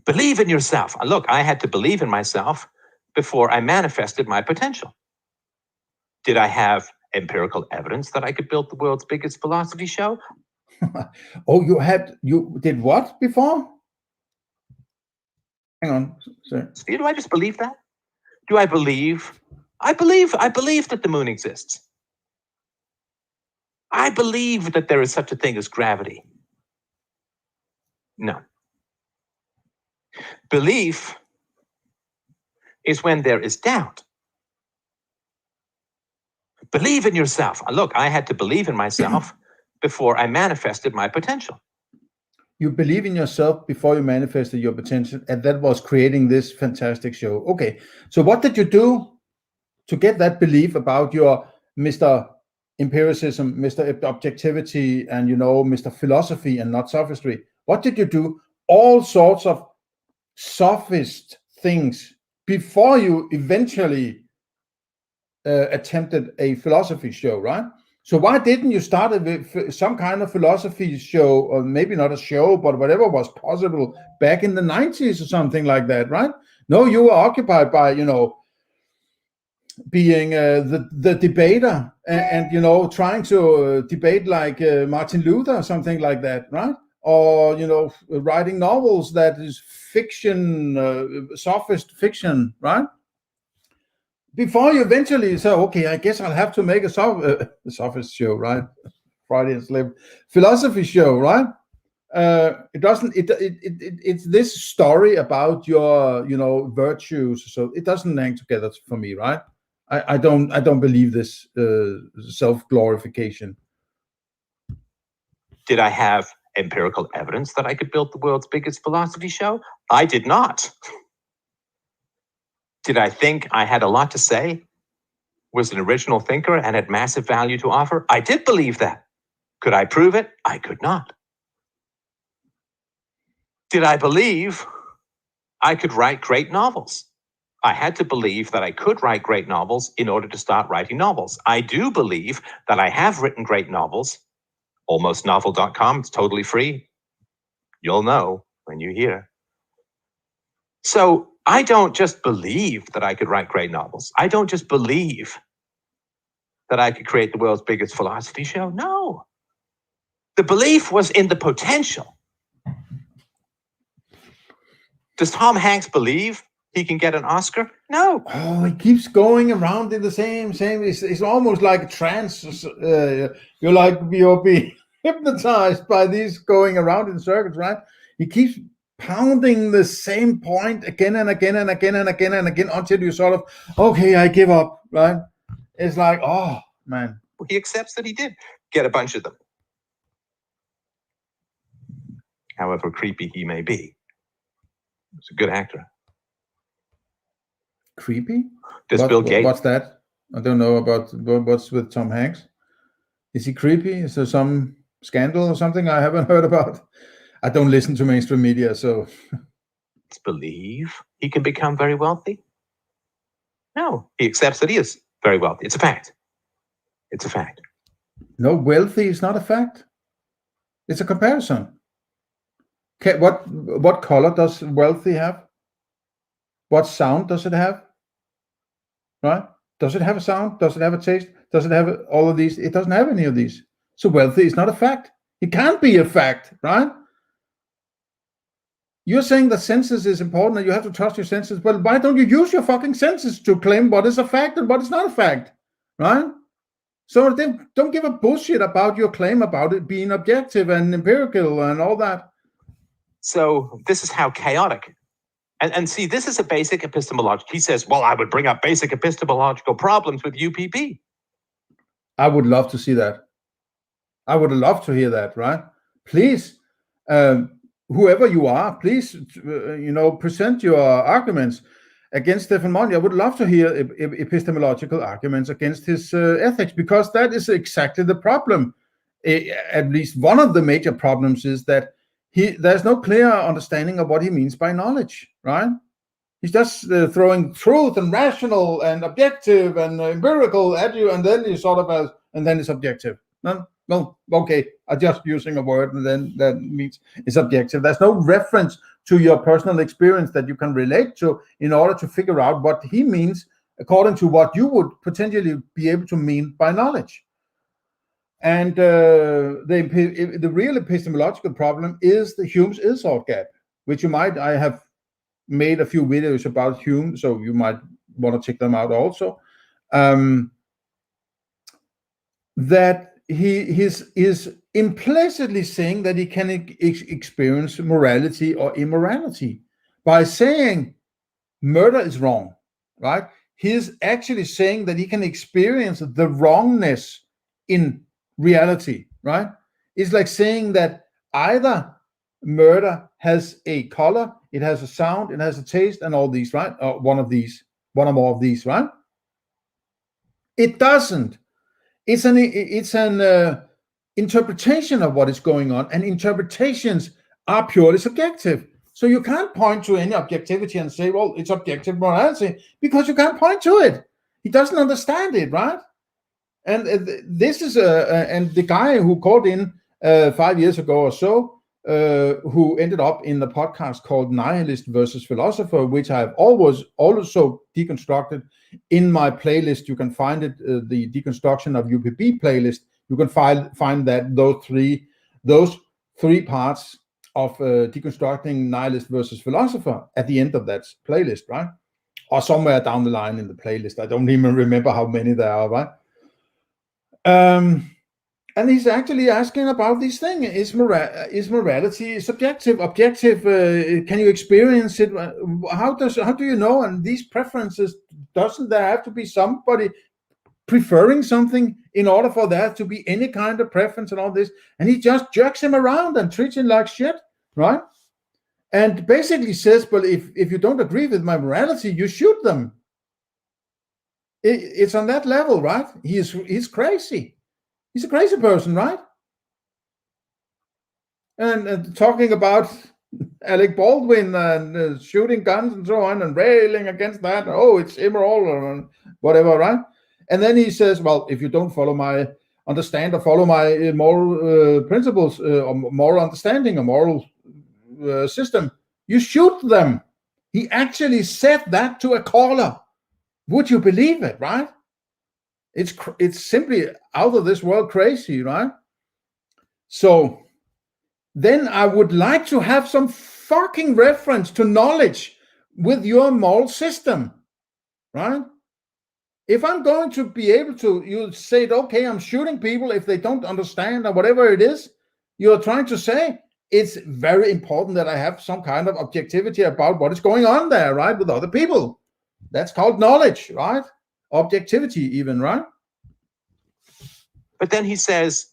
Believe in yourself. Look, I had to believe in myself before I manifested my potential. Did I have empirical evidence that I could build the world's biggest philosophy show? Oh, you did what before? Hang on, sir. Do I just believe that? Do I believe? I believe that the moon exists. I believe that there is such a thing as gravity. No. Belief is when there is doubt. Believe in yourself. Look, I had to believe in myself before I manifested my potential. You believe in yourself before you manifested your potential, and that was creating this fantastic show. Okay, so what did you do to get that belief about your Mr. Empiricism, Mr. Objectivity, and Mr. Philosophy and not sophistry? What did you do? All sorts of sophist things before you eventually attempted a philosophy show, right? So why didn't you start with some kind of philosophy show, or maybe not a show, but whatever was possible back in the 90s or something like that, right? No, you were occupied by, being the debater and trying to debate like Martin Luther or something like that, right? Or, writing novels that is fiction, sophist fiction, right? Before you eventually say, okay, I guess I'll have to make a sophist show, right? Freudian slip. Philosophy show, right? It's this story about your, virtues. So it doesn't hang together for me, right? I don't believe this self-glorification. Did I have empirical evidence that I could build the world's biggest philosophy show? I did not. Did I think I had a lot to say, was an original thinker, and had massive value to offer? I did believe that. Could I prove it? I could not. Did I believe I could write great novels? I had to believe that I could write great novels in order to start writing novels. I do believe that I have written great novels. Almostnovel.com, it's totally free. You'll know when you hear. So I don't just believe that I could write great novels. I don't just believe that I could create the world's biggest philosophy show. No. The belief was in the potential. Does Tom Hanks believe he can get an Oscar? No. Oh, he keeps going around in the same. It's almost like a trance. You'll be hypnotized by these going around in circles, right? He keeps pounding the same point again and again and again and again and again until you sort of, okay, I give up, right? It's like, oh, man. He accepts that he did get a bunch of them. However creepy he may be. He's a good actor. Creepy? Bill Gates. What's that? I don't know about what's with Tom Hanks. Is he creepy? Is there some scandal or something I haven't heard about? I don't listen to mainstream media, so... Believe he can become very wealthy? No, he accepts that he is very wealthy. It's a fact. It's a fact. No, wealthy is not a fact. It's a comparison. Okay, what color does wealthy have? What sound does it have? Right? Does it have a sound? Does it have a taste? Does it have all of these? It doesn't have any of these. So wealthy is not a fact. It can't be a fact, right? You're saying that senses is important and you have to trust your senses. Well, why don't you use your fucking senses to claim what is a fact and what is not a fact, right? So don't give a bullshit about your claim about it being objective and empirical and all that. So this is how chaotic. And see, this is a basic epistemological. He says, well, I would bring up basic epistemological problems with UPB. I would love to see that. I would love to hear that, right? Please, whoever you are, please, present your arguments against Stefan Molyneux. I would love to hear epistemological arguments against his ethics, because that is exactly the problem. At least one of the major problems is that there's no clear understanding of what he means by knowledge, right? He's just throwing truth and rational and objective and empirical at you, and then he's and then it's objective. No, okay, I'm just using a word, and then that means it's objective. There's no reference to your personal experience that you can relate to in order to figure out what he means according to what you would potentially be able to mean by knowledge. And the real epistemological problem is the Hume's-Ilsort gap, which I have made a few videos about Hume, so you might want to check them out also. That he is implicitly saying that he can experience morality or immorality by saying murder is wrong, right? He's actually saying that he can experience the wrongness in reality, right? It's like saying that either murder has a color, it has a sound, it has a taste, and all these, right? Or one or more of these, right? It doesn't. It's an interpretation of what is going on, and interpretations are purely subjective. So you can't point to any objectivity and say, well, it's objective morality, because you can't point to it. He doesn't understand it, right? And this is and the guy who called in 5 years ago or so, who ended up in the podcast called Nihilist versus Philosopher, which I've always also deconstructed in my playlist. You can find it, the deconstruction of UPB playlist. You can find that those three parts of deconstructing Nihilist versus Philosopher at the end of that playlist, right? Or somewhere down the line in the playlist. I don't even remember how many there are, right? And he's actually asking about this thing: is morality subjective, objective? Can you experience it? How do you know? And these preferences, doesn't there have to be somebody preferring something in order for there to be any kind of preference and all this? And he just jerks him around and treats him like shit, right? And basically says, well, if you don't agree with my morality, you shoot them. It's on that level, right? He's crazy. He's a crazy person, right? And talking about Alec Baldwin and shooting guns and so on, and railing against that. Oh, it's immoral or whatever, right? And then he says, well, if you don't follow my follow my moral principles or moral understanding or moral system, you shoot them. He actually said that to a caller. Would you believe it, right? It's simply out of this world crazy, right? So then I would like to have some fucking reference to knowledge with your moral system, right? If I'm going to be able to, you say, okay, I'm shooting people if they don't understand or whatever it is you're trying to say, it's very important that I have some kind of objectivity about what is going on there, right, with other people. That's called knowledge, right? Objectivity even, right? But then he says,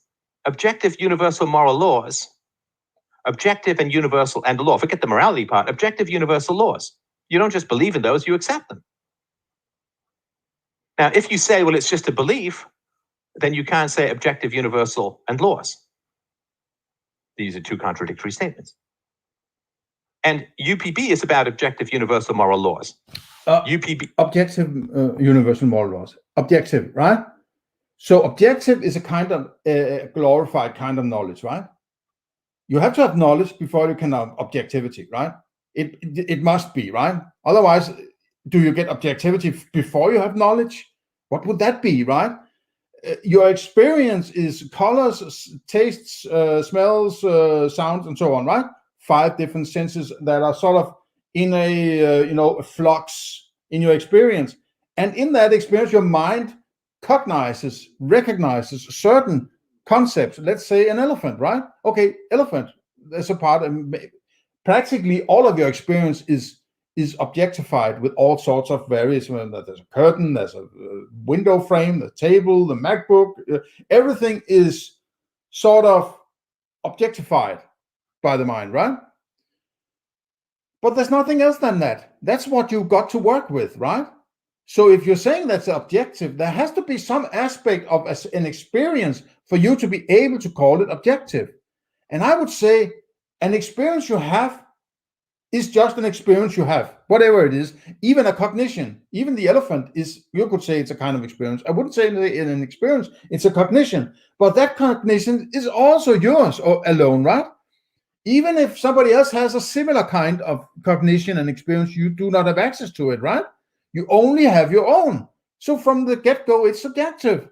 objective universal moral laws, objective and universal and law, forget the morality part, objective universal laws. You don't just believe in those, you accept them. Now, if you say, well, it's just a belief, then you can't say objective universal and laws. These are two contradictory statements. And UPB is about objective universal moral laws. UPB. Objective universal moral laws. Objective, right? So objective is a kind of glorified kind of knowledge, right? You have to have knowledge before you can have objectivity, right? It must be, right? Otherwise, do you get objectivity before you have knowledge? What would that be, right? Your experience is colors, tastes, smells, sounds, and so on, right? 5 different senses that are sort of in a a flux in your experience, and in that experience, your mind recognizes certain concepts. Let's say an elephant, right? Okay, elephant. There's a part. Practically all of your experience is objectified with all sorts of various. There's a curtain, there's a window frame, the table, the MacBook. Everything is sort of objectified by the mind, right? But there's nothing else than that. That's what you got to work with, right? So if you're saying that's objective, there has to be some aspect of an experience for you to be able to call it objective. And I would say an experience you have is just an experience you have, whatever it is. Even a cognition, even the elephant is, you could say it's a kind of experience. I wouldn't say in an experience, it's a cognition. But that cognition is also yours alone, right? Even if somebody else has a similar kind of cognition and experience, you do not have access to it, right? You only have your own. So from the get-go, it's subjective.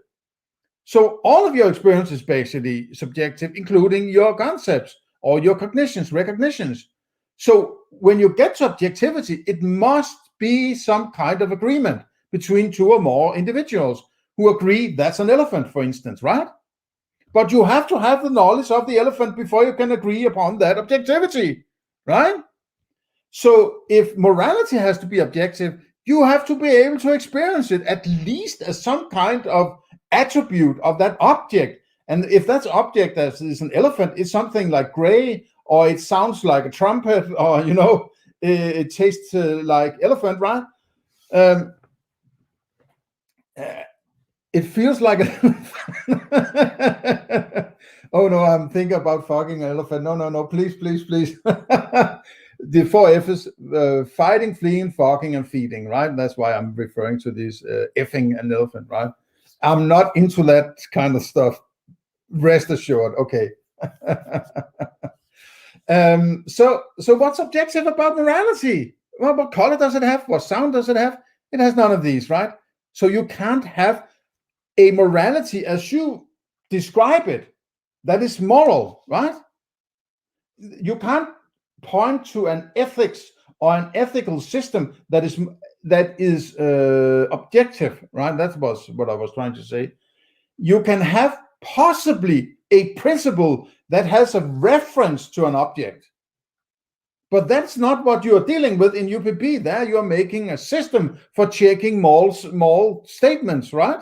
So all of your experience is basically subjective, including your concepts or your cognitions, recognitions. So when you get to objectivity, it must be some kind of agreement between 2 or more individuals who agree that's an elephant, for instance, right? But you have to have the knowledge of the elephant before you can agree upon that objectivity, right? So if morality has to be objective, you have to be able to experience it at least as some kind of attribute of that object. And if that object that is an elephant, it's something like gray, or it sounds like a trumpet, or it tastes like elephant, right? It feels like oh no, I'm thinking about fucking an elephant. No, please. The 4 F's: fighting, fleeing, fucking, and feeding, right? That's why I'm referring to this effing an elephant, right? I'm not into that kind of stuff. Rest assured, okay. So what's objective about morality? Well, what color does it have? What sound does it have? It has none of these, right? So you can't have a morality as you describe it that is moral, right? You can't point to an ethics or an ethical system that is objective, right? That was what I was trying to say. You can have possibly a principle that has a reference to an object, but that's not what you're dealing with in UPB. There you're making a system for checking moral statements, right?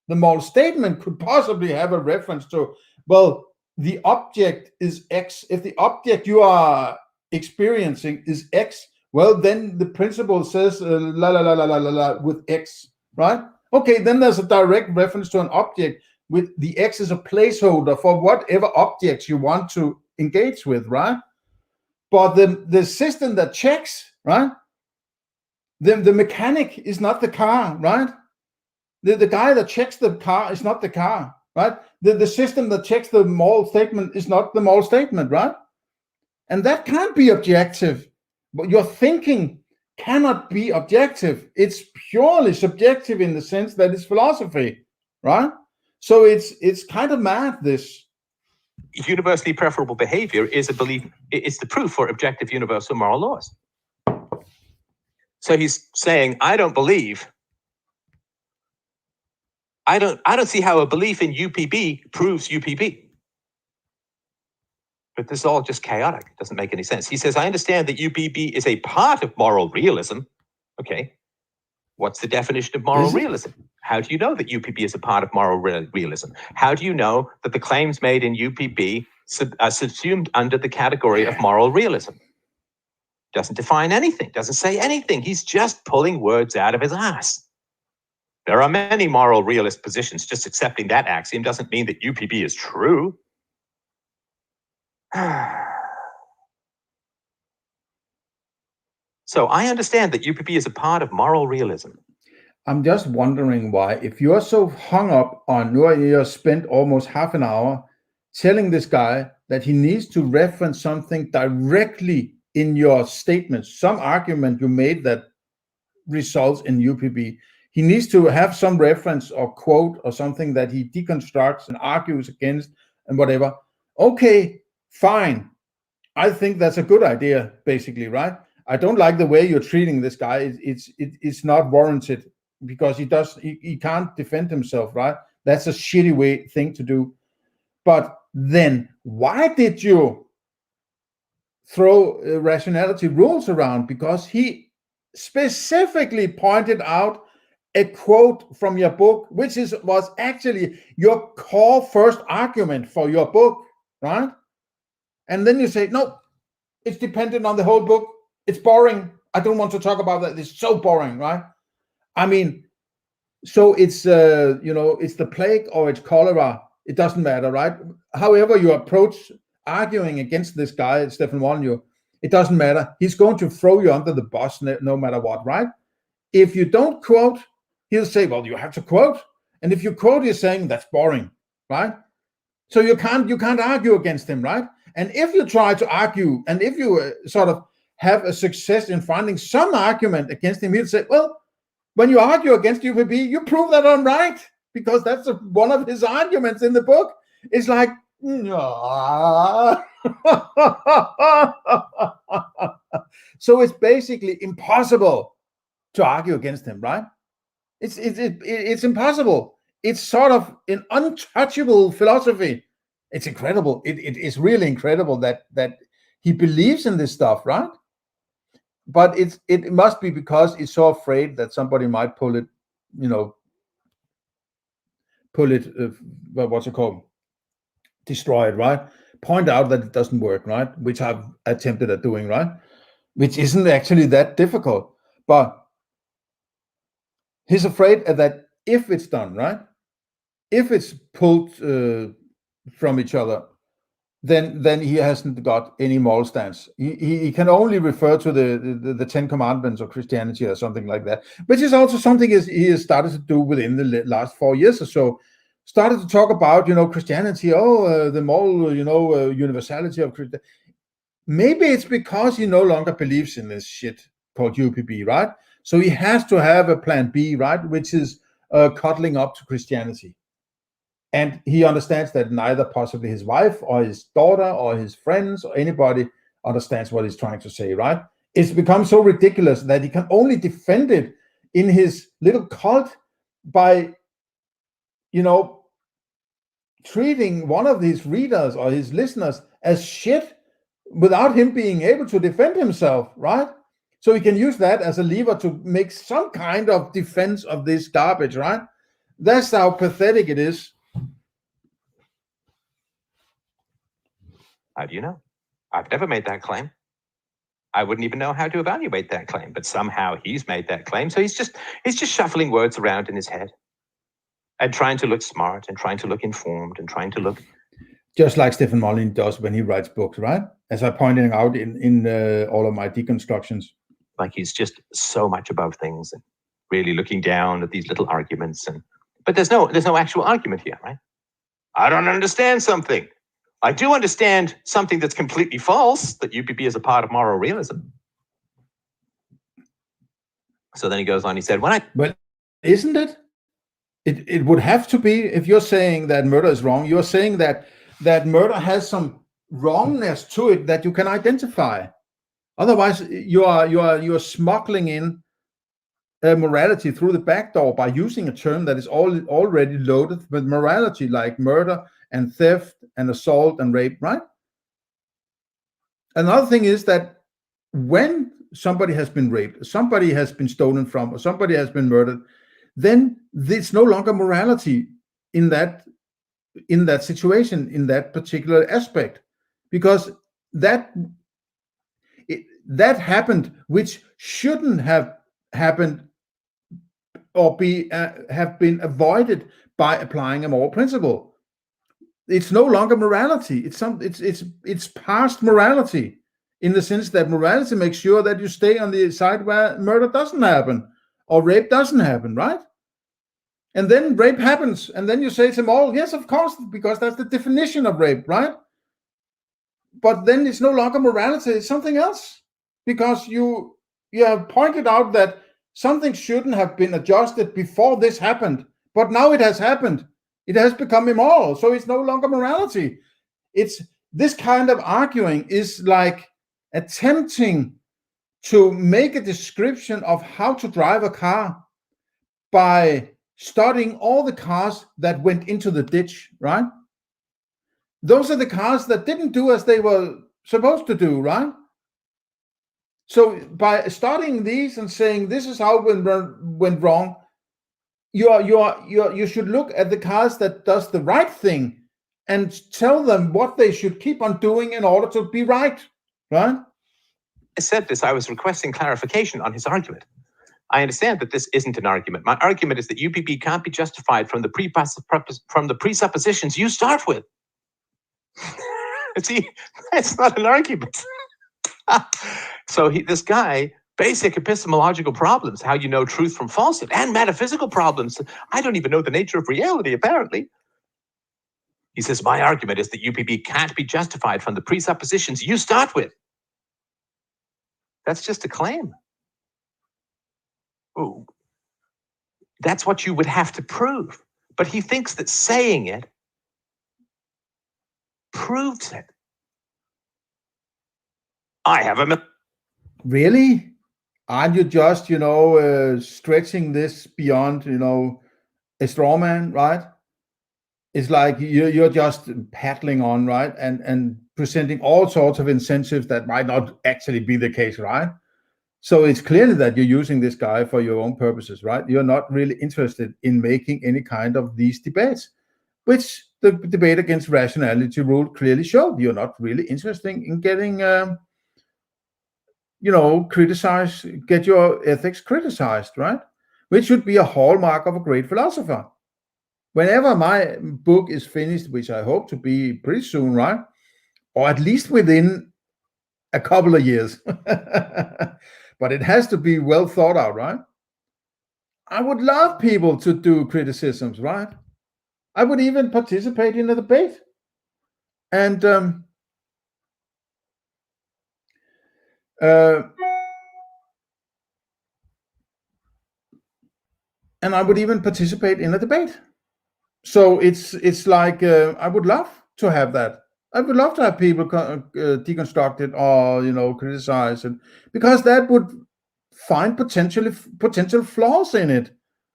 The moral statement could possibly have a reference to, well, the object is X. If the object you are experiencing is X, well, then the principle says la la la la la la with X, right? Okay, then there's a direct reference to an object with the X is a placeholder for whatever objects you want to engage with, right? But the system that checks, right? The mechanic is not the car, right? The guy that checks the car is not the car, right? The system that checks the moral statement is not the moral statement, right? And that can't be objective. But your thinking cannot be objective. It's purely subjective in the sense that it's philosophy, right? So it's kind of mad, this. Universally preferable behavior is a belief. It's the proof for objective universal moral laws. So he's saying, I don't see how a belief in UPB proves UPB. But this is all just chaotic. It doesn't make any sense. He says, I understand that UPB is a part of moral realism. Okay. What's the definition of moral realism? How do you know that UPB is a part of moral realism? How do you know that the claims made in UPB are subsumed under the category of moral realism? Doesn't define anything, doesn't say anything. He's just pulling words out of his ass. There are many moral realist positions. Just accepting that axiom doesn't mean that UPB is true. So I understand that UPB is a part of moral realism. I'm just wondering why, if you're so hung up on, you're spent almost half an hour telling this guy that he needs to reference something directly in your statement, some argument you made that results in UPB. He needs to have some reference or quote or something that he deconstructs and argues against and whatever. Okay, fine. I think that's a good idea, basically, right? I don't like the way you're treating this guy. It's not warranted, because he can't defend himself, right? That's a shitty thing to do. But then why did you throw rationality rules around? Because he specifically pointed out a quote from your book, which was actually your core first argument for your book, right? And then you say, no, it's dependent on the whole book. It's boring. I don't want to talk about that. It's so boring, right? I mean, so it's it's the plague or it's cholera. It doesn't matter, right? However you approach arguing against this guy, Stefan Molyneux, it doesn't matter. He's going to throw you under the bus no matter what, right? If you don't quote, he'll say, well, you have to quote. And if you quote, you're saying that's boring, right? So you can't argue against him, right? And if you try to argue, and if you sort of have a success in finding some argument against him, he'll say, well, when you argue against UPB, you prove that I'm right, because that's one of his arguments in the book. It's like, so it's basically impossible to argue against him, right? It's impossible. It's sort of an untouchable philosophy. It's incredible. It is really incredible that he believes in this stuff, right? But it must be because he's so afraid that somebody might pull it, what's it called? Destroy it, right? Point out that it doesn't work, right? Which I've attempted at doing, right? Which isn't actually that difficult. But he's afraid that if it's done, right? If it's pulled from each other, then he hasn't got any moral stance. He can only refer to the 10 Commandments or Christianity or something like that, which is also something he has started to do within the last 4 years or so. Started to talk about, Christianity, the moral, universality of Christianity. Maybe it's because he no longer believes in this shit called UPB, right? So he has to have a plan B, right? Which is cuddling up to Christianity. And he understands that neither possibly his wife or his daughter or his friends or anybody understands what he's trying to say, right? It's become so ridiculous that he can only defend it in his little cult by, treating one of his readers or his listeners as shit without him being able to defend himself, right? So he can use that as a lever to make some kind of defense of this garbage, right? That's how pathetic it is. How do you know? I've never made that claim. I wouldn't even know how to evaluate that claim, but somehow he's made that claim. So he's just shuffling words around in his head and trying to look smart and trying to look informed and trying to look just like Stefan Molyneux does when he writes books, right? As I pointed out in all of my deconstructions. Like he's just so much above things and really looking down at these little arguments. But there's no actual argument here, right? I don't understand something. I do understand something that's completely false, that UPB is a part of moral realism. So then he goes on, he said, Well, isn't it? It would have to be. If you're saying that murder is wrong, you're saying that murder has some wrongness to it that you can identify. Otherwise, you're smuggling in morality through the back door by using a term that is already loaded with morality, like murder and theft and assault and rape, right? Another thing is that when somebody has been raped, somebody has been stolen from, or somebody has been murdered, then it's no longer morality in that situation, in that particular aspect, because that happened, which shouldn't have happened or have been avoided by applying a moral principle. it's no longer morality. It's past morality, in the sense that morality makes sure that you stay on the side where murder doesn't happen or rape doesn't happen, right? And then rape happens, and then you say to them all, yes, of course, because that's the definition of rape, right? But then it's no longer morality, it's something else, because you have pointed out that something shouldn't have been adjusted before this happened, but now it has happened. It has become immoral, so it's no longer morality. It's this kind of arguing is like attempting to make a description of how to drive a car by studying all the cars that went into the ditch, right? Those are the cars that didn't do as they were supposed to do, right? So by studying these and saying this is how it went wrong, you should look at the cars that does the right thing and tell them what they should keep on doing in order to be right, right? I said this, I was requesting clarification on his argument. I understand that this isn't an argument. My argument is that UPB can't be justified from the presuppositions you start with. See, it's not an argument. So this guy, basic epistemological problems, how you know truth from falsehood, and metaphysical problems. I don't even know the nature of reality, apparently. He says, my argument is that UPB can't be justified from the presuppositions you start with. That's just a claim. Ooh. That's what you would have to prove. But he thinks that saying it proves it. I have a... Really? Aren't you just, stretching this beyond, a straw man, right? It's like you're just paddling on, right? And presenting all sorts of incentives that might not actually be the case, right? So it's clearly that you're using this guy for your own purposes, right? You're not really interested in making any kind of these debates, which the debate against rationality rule clearly showed. You're not really interested in getting, criticized, get your ethics criticized, right? Which should be a hallmark of a great philosopher. Whenever my book is finished, which I hope to be pretty soon, right? Or at least within a couple of years. But it has to be well thought out, right? I would love people to do criticisms, right? I would even participate in a debate. And I would even participate in a debate. So it's like I would love to have that. I would love to have people deconstruct it or criticize it, because that would find potential flaws in it,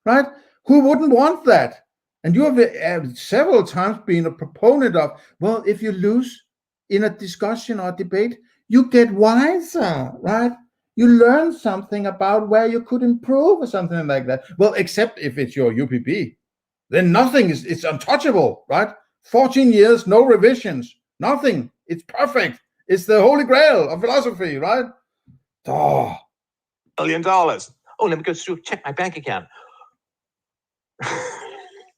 right? Who wouldn't want that? And you have several times been a proponent of, well, if you lose in a discussion or debate, you get wiser, right? You learn something about where you could improve or something like that. Well, except if it's your UPB, then nothing it's untouchable, right? 14 years, no revisions, nothing. It's perfect. It's the holy grail of philosophy, right? Oh. $1 million. Oh, let me go check my bank account.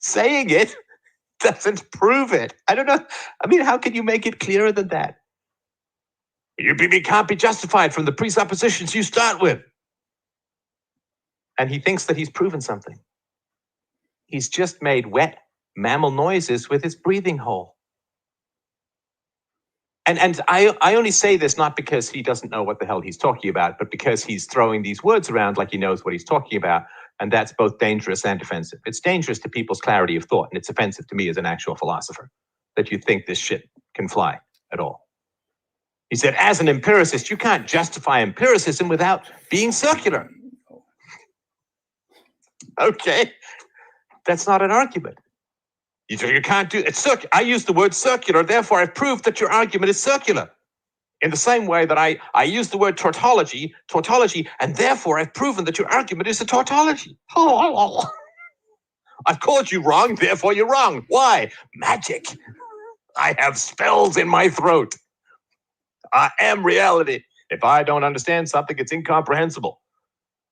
Saying it doesn't prove it. I don't know. I mean, how can you make it clearer than that? UPB can't be justified from the presuppositions you start with. And he thinks that he's proven something. He's just made wet mammal noises with his breathing hole. And I only say this not because he doesn't know what the hell he's talking about, but because he's throwing these words around like he knows what he's talking about. And that's both dangerous and offensive. It's dangerous to people's clarity of thought, and it's offensive to me as an actual philosopher that you think this shit can fly at all. He said, as an empiricist, you can't justify empiricism without being circular. Okay, that's not an argument. You can't do it. I use the word circular, therefore I've proved that your argument is circular. In the same way that I use the word tautology, and therefore I've proven that your argument is a tautology. I've called you wrong, therefore you're wrong. Why? Magic. I have spells in my throat. I am reality. If I don't understand something, it's incomprehensible.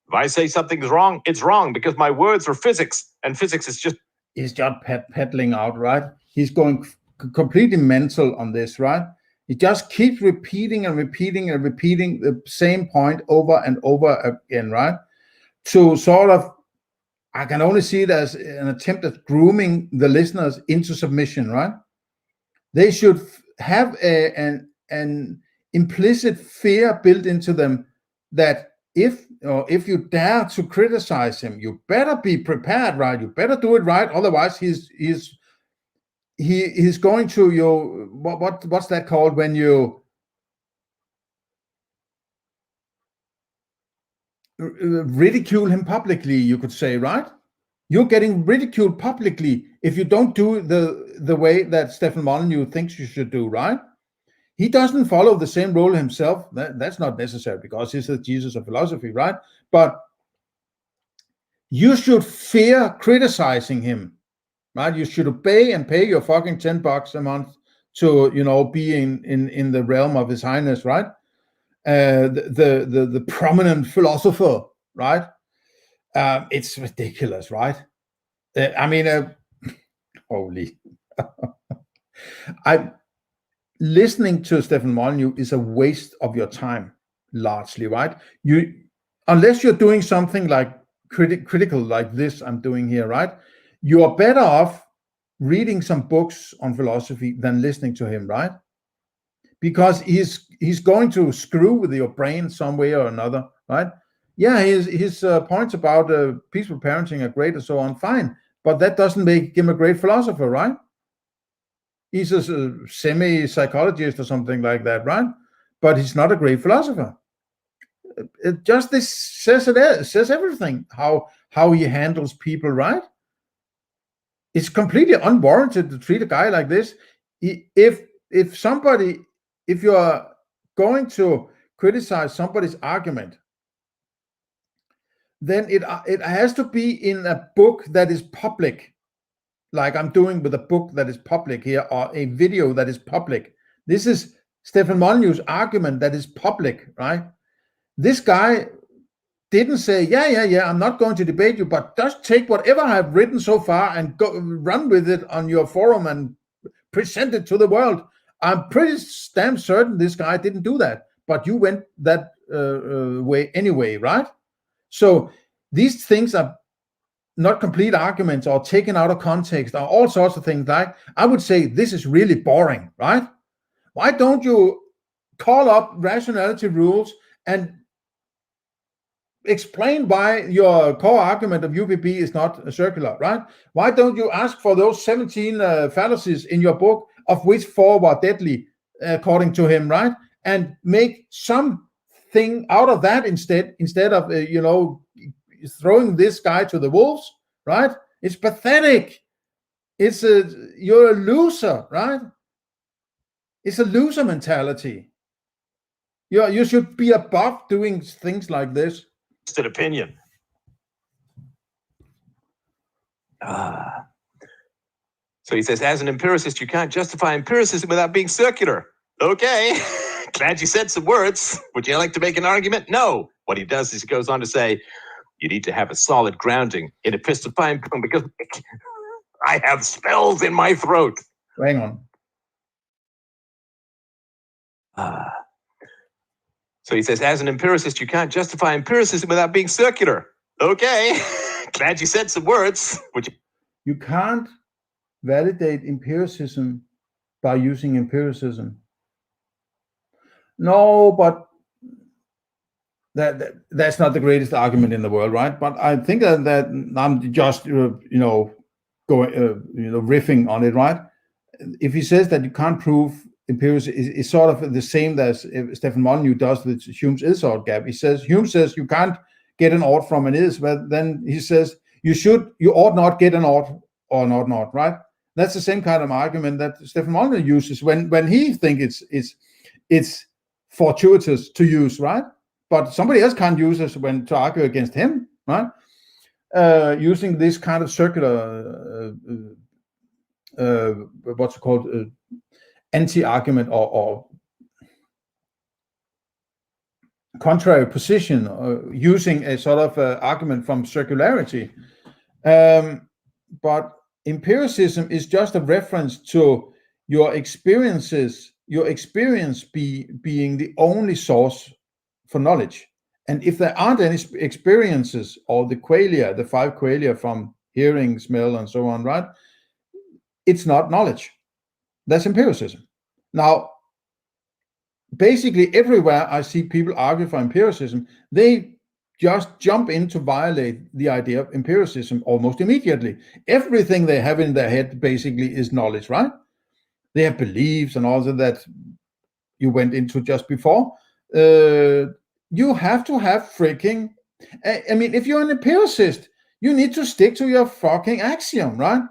If I say something is wrong, it's wrong because my words are physics, and physics is just... He's just peddling out, right? He's going completely mental on this, right? He just keeps repeating and repeating and repeating the same point over and over again, right? To sort of, I can only see it as an attempt at grooming the listeners into submission, right? They should have an implicit fear built into them that if you dare to criticize him, you better be prepared, right? You better do it right, otherwise he's going to what's that called when you ridicule him publicly, you could say, right? You're getting ridiculed publicly if you don't do the way that Stefan Molyneux thinks you should do, right? He doesn't follow the same role himself. That's not necessary because he's the Jesus of philosophy, right? But you should fear criticizing him, right? You should obey and pay your fucking $10 a month to, be in the realm of His Highness, right? The prominent philosopher, right? It's ridiculous, right? Holy. Listening to Stefan Molyneux is a waste of your time, largely, right? Unless you're doing something like critical like this I'm doing here, right? You are better off reading some books on philosophy than listening to him, right? Because he's going to screw with your brain some way or another, right? Yeah, his points about peaceful parenting are great and so on, fine, but that doesn't make him a great philosopher, right? He's a semi-psychologist or something like that, right? But he's not a great philosopher. Just this says everything, how he handles people, right? It's completely unwarranted to treat a guy like this. If you are going to criticize somebody's argument, then it has to be in a book that is public, like I'm doing with a book that is public here, or a video that is public. This is Stefan Molyneux's argument that is public, right? This guy didn't say, yeah, I'm not going to debate you, but just take whatever I've written so far and go run with it on your forum and present it to the world. I'm pretty damn certain this guy didn't do that, but you went that way anyway, right? So these things are not complete arguments or taken out of context or all sorts of things. Like, I would say this is really boring, right? Why don't you call up rationality rules and explain why your core argument of UPB is not circular, right? Why don't you ask for those 17 fallacies in your book, of which 4 were deadly, according to him, right? And make something out of that instead of, throwing this guy to the wolves, right? It's pathetic. You're a loser, right? It's a loser mentality. You should be above doing things like this. An opinion. So he says, as an empiricist, you can't justify empiricism without being circular. Okay, glad you said some words. Would you like to make an argument? No. What he does is he goes on to say, you need to have a solid grounding in epistopime because I have spells in my throat. Hang on. So he says, as an empiricist, you can't justify empiricism without being circular. Okay, glad you said some words. You can't validate empiricism by using empiricism. No, but that's not the greatest argument in the world, right? But I think that I'm just going riffing on it, right? If he says that you can't prove empiricism, is sort of the same as Stefan Molyneux does with Hume's is-ought gap. Hume says you can't get an ought from an is, but then he says you ought not get an ought or not, right? That's the same kind of argument that Stefan Molyneux uses when he thinks it's fortuitous to use, right? But somebody else can't use it to argue against him, right? Using this kind of circular, what's it called, anti-argument or contrary position, using a sort of argument from circularity. But empiricism is just a reference to your experience being the only source for knowledge. And if there aren't any experiences, or the qualia, the 5 qualia from hearing, smell, and so on, right? It's not knowledge. That's empiricism. Now, basically everywhere I see people argue for empiricism, they just jump in to violate the idea of empiricism almost immediately. Everything they have in their head basically is knowledge, right? They have beliefs and all that you went into just before. You have to have freaking, I mean, if you're an empiricist, you need to stick to your fucking axiom, right?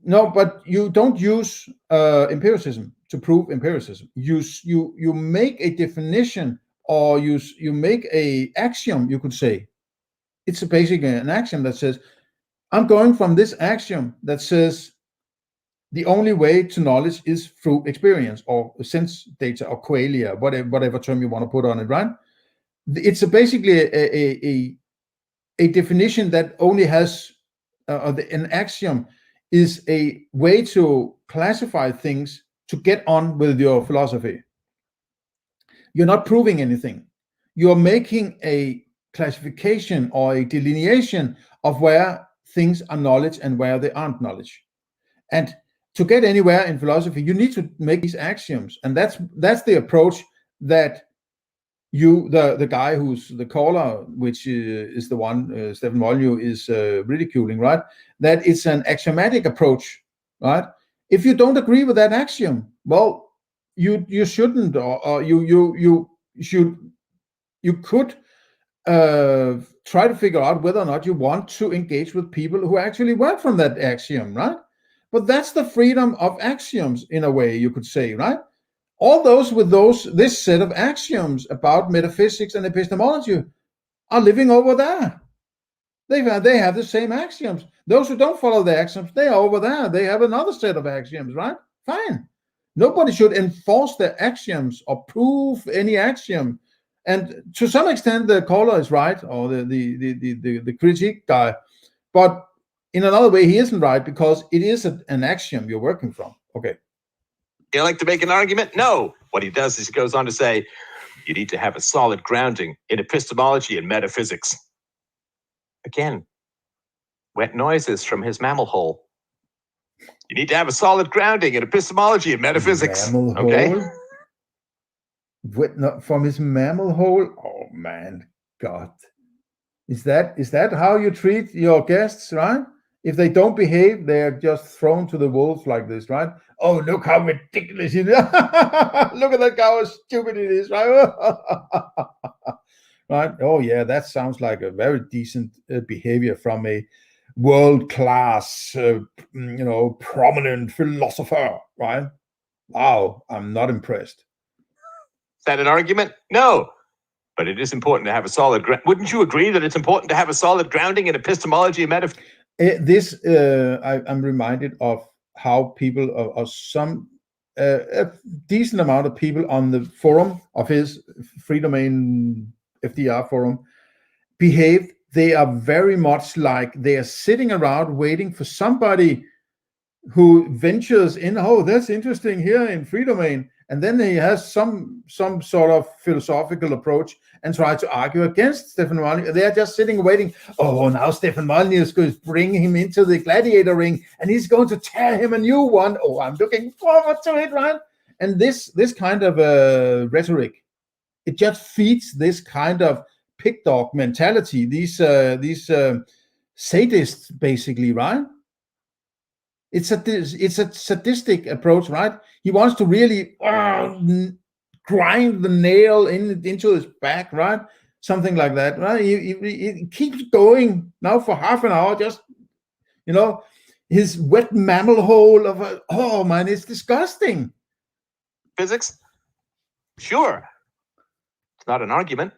No, but you don't use empiricism to prove empiricism. You make a definition, or you make a axiom, you could say. It's basically an axiom that says, I'm going from this axiom that says the only way to knowledge is through experience, or sense data, or qualia, whatever term you want to put on it, right? It's basically a definition that only has an axiom is a way to classify things to get on with your philosophy. You're not proving anything. You're making a classification or a delineation of where things are knowledge and where they aren't knowledge. And to get anywhere in philosophy, you need to make these axioms. And that's the approach that the guy who's the caller, which is the one Stefan Molyneux is ridiculing, right? That it's an axiomatic approach, right? If you don't agree with that axiom, well, you shouldn't, or you could try to figure out whether or not you want to engage with people who actually work from that axiom, right? But that's the freedom of axioms, in a way, you could say, right? All those with this set of axioms about metaphysics and epistemology are living over there. They have the same axioms. Those who don't follow the axioms, they are over there. They have another set of axioms, right? Fine. Nobody should enforce their axioms or prove any axiom. And to some extent, the caller is right, or the critique guy. But in another way, he isn't right, because it is an axiom you're working from. Okay. You like to make an argument? No. What he does is he goes on to say, you need to have a solid grounding in epistemology and metaphysics. Again, wet noises from his mammal hole. You need to have a solid grounding in epistemology and metaphysics. Mammal hole? From his mammal hole? Oh, man. God. Is that how you treat your guests, right? If they don't behave, they are just thrown to the wolves like this, right? Oh, look how ridiculous it is. Look at that guy, how stupid it is, right? Right? Oh, yeah, that sounds like a very decent behavior from a world-class, prominent philosopher, right? Wow, I'm not impressed. Is that an argument? No. But it is important to have a solid wouldn't you agree that it's important to have a solid grounding in epistemology and metaphysics? I'm reminded of how people, or some a decent amount of people on the forum of his free domain FDR forum behave. They are very much like they are sitting around waiting for somebody who ventures in. Oh, that's interesting here in free domain. And then he has some sort of philosophical approach and try to argue against Stefan Molyneux. They are just sitting waiting. Oh, now Stefan Molyneux is going to bring him into the gladiator ring, and he's going to tear him a new one. Oh, I'm looking forward to it, right? And this kind of rhetoric, it just feeds this kind of pig dog mentality. These sadists, basically, right? It's a sadistic approach, right? He wants to really grind the nail into his back, right? Something like that, right? He keeps going now for half an hour, just, his wet mammal hole of oh man, it's disgusting. Physics? Sure. It's not an argument.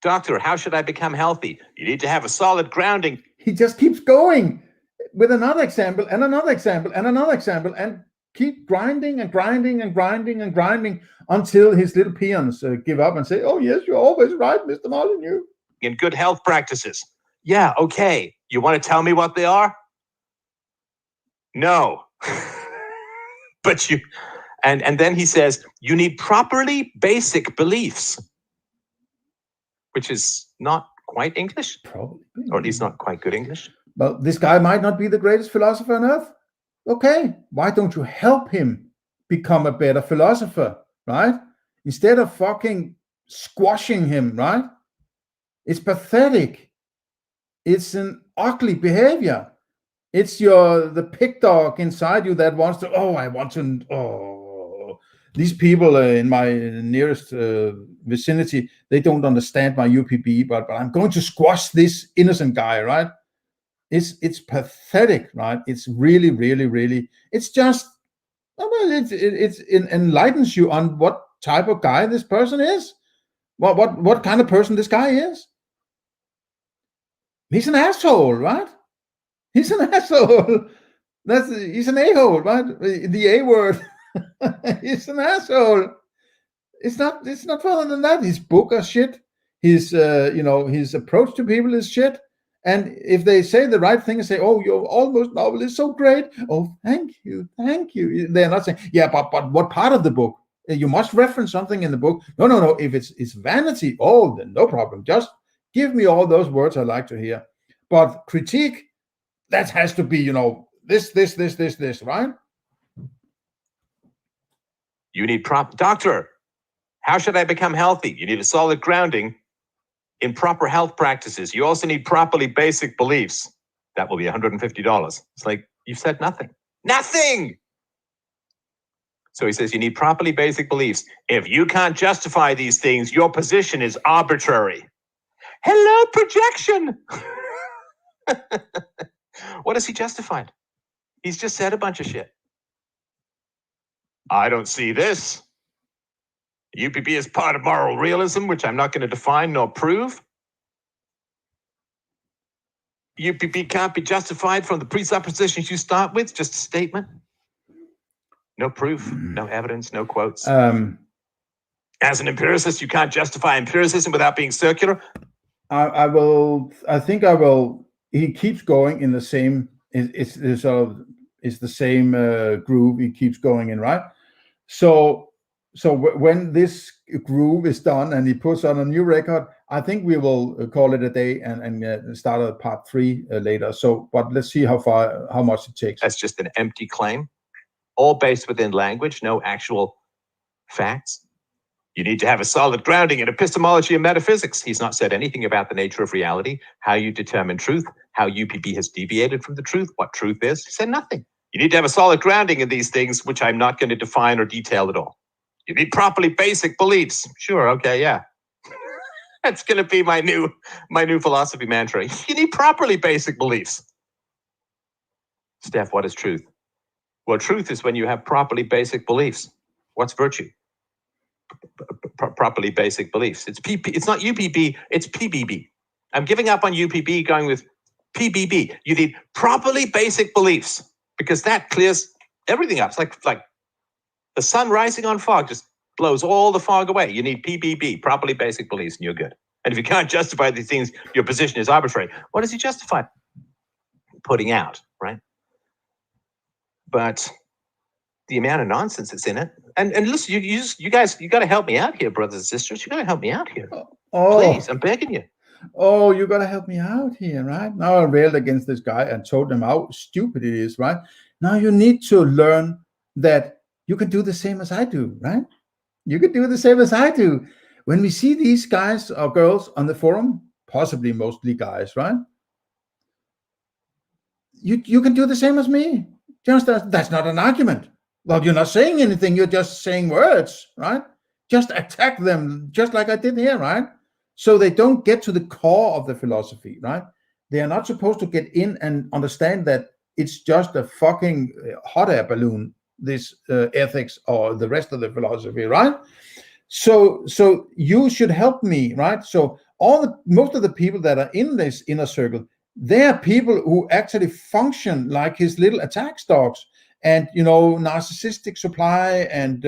Doctor, how should I become healthy? You need to have a solid grounding. He just keeps going with another example and another example and another example, and keep grinding and grinding and grinding and grinding until his little peons give up and say, oh, yes, you're always right, Mr. Molyneux. In good health practices. Yeah, okay. You want to tell me what they are? No. But you, and then he says, you need properly basic beliefs, which is not quite English, Probably. or at least not quite good English. Well, this guy might not be the greatest philosopher on earth. Okay, why don't you help him become a better philosopher, right? Instead of fucking squashing him, right? It's pathetic. It's an ugly behavior. It's the pig dog inside you that wants to, these people in my nearest vicinity, they don't understand my UPB, but I'm going to squash this innocent guy, right? It's pathetic, right? It's really, really, really, it's just, it enlightens you on what type of guy this person is, what kind of person this guy is. He's an asshole, right? He's an asshole. He's an a-hole, right? The A word. He's an asshole. It's not further than that. His book is shit. His his approach to people is shit. And if they say the right thing and say, "Oh, your almost novel is so great," oh, thank you. They're not saying, "Yeah, but what part of the book? You must reference something in the book." No. If it's vanity, oh, then no problem. Just give me all those words I like to hear. But critique, that has to be, this, right? You need doctor, how should I become healthy? You need a solid grounding in proper health practices. You also need properly basic beliefs. That will be $150. It's like, you've said nothing. Nothing! So he says you need properly basic beliefs. If you can't justify these things, your position is arbitrary. Hello, projection! What has he justified? He's just said a bunch of shit. I don't see this. UPB is part of moral realism, which I'm not going to define nor prove. UPB can't be justified from the presuppositions you start with, just a statement. No proof, no evidence, no quotes. As an empiricist, you can't justify empiricism without being circular. I think I will. He keeps going in the same. It's the same groove. He keeps going in, right? So when this groove is done and he puts on a new record, I think we will call it a day and start a part 3 later. So, but let's see how much it takes. That's just an empty claim, all based within language, no actual facts. You need to have a solid grounding in epistemology and metaphysics. He's not said anything about the nature of reality, how you determine truth, how UPB has deviated from the truth, what truth is. He said nothing. You need to have a solid grounding in these things, which I'm not going to define or detail at all. You need properly basic beliefs. Sure, okay, yeah. That's going to be my new philosophy mantra. You need properly basic beliefs. Steph, what is truth? Well, truth is when you have properly basic beliefs. What's virtue? Properly basic beliefs. It's not UPB, it's PBB. I'm giving up on UPB, going with PBB. You need properly basic beliefs because that clears everything up. It's like the sun rising on fog just blows all the fog away. You need PBB, properly basic beliefs, and you're good. And if you can't justify these things, your position is arbitrary. What does he justify? Putting out, right? But the amount of nonsense that's in it. And listen, you guys, you got to help me out here, brothers and sisters. You got to help me out here. Please, I'm begging you. Oh, you got to help me out here, right? Now I railed against this guy and told him how stupid it is, right? Now you need to learn that you can do the same as I do, right? You can do the same as I do. When we see these guys or girls on the forum, possibly mostly guys, right? You can do the same as me. Just that's not an argument. Well, you're not saying anything. You're just saying words, right? Just attack them, just like I did here, right? So they don't get to the core of the philosophy, right? They are not supposed to get in and understand that it's just a fucking hot air balloon, this ethics or the rest of the philosophy, right? So you should help me, right? So most of the people that are in this inner circle, they are people who actually function like his little attack dogs, and narcissistic supply and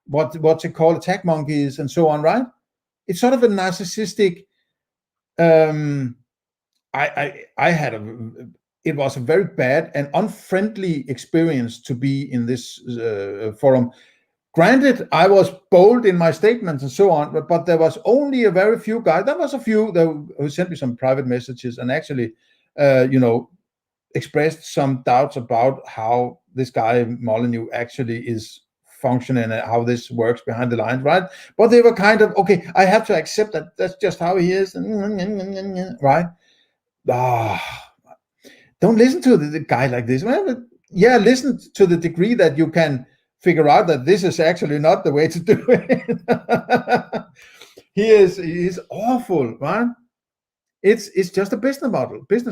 what's it called, attack monkeys and so on, right? It's sort of a narcissistic. I had it was a very bad and unfriendly experience to be in this forum. Granted, I was bold in my statements and so on, but there was only a very few guys. There was a few who sent me some private messages and actually, expressed some doubts about how this guy Molyneux actually is functioning and how this works behind the lines, right? But they were kind of, okay, I have to accept that that's just how he is, right? Don't listen to the guy like this. Well, yeah, listen to the degree that you can figure out that this is actually not the way to do it. He is awful, right? It's just a business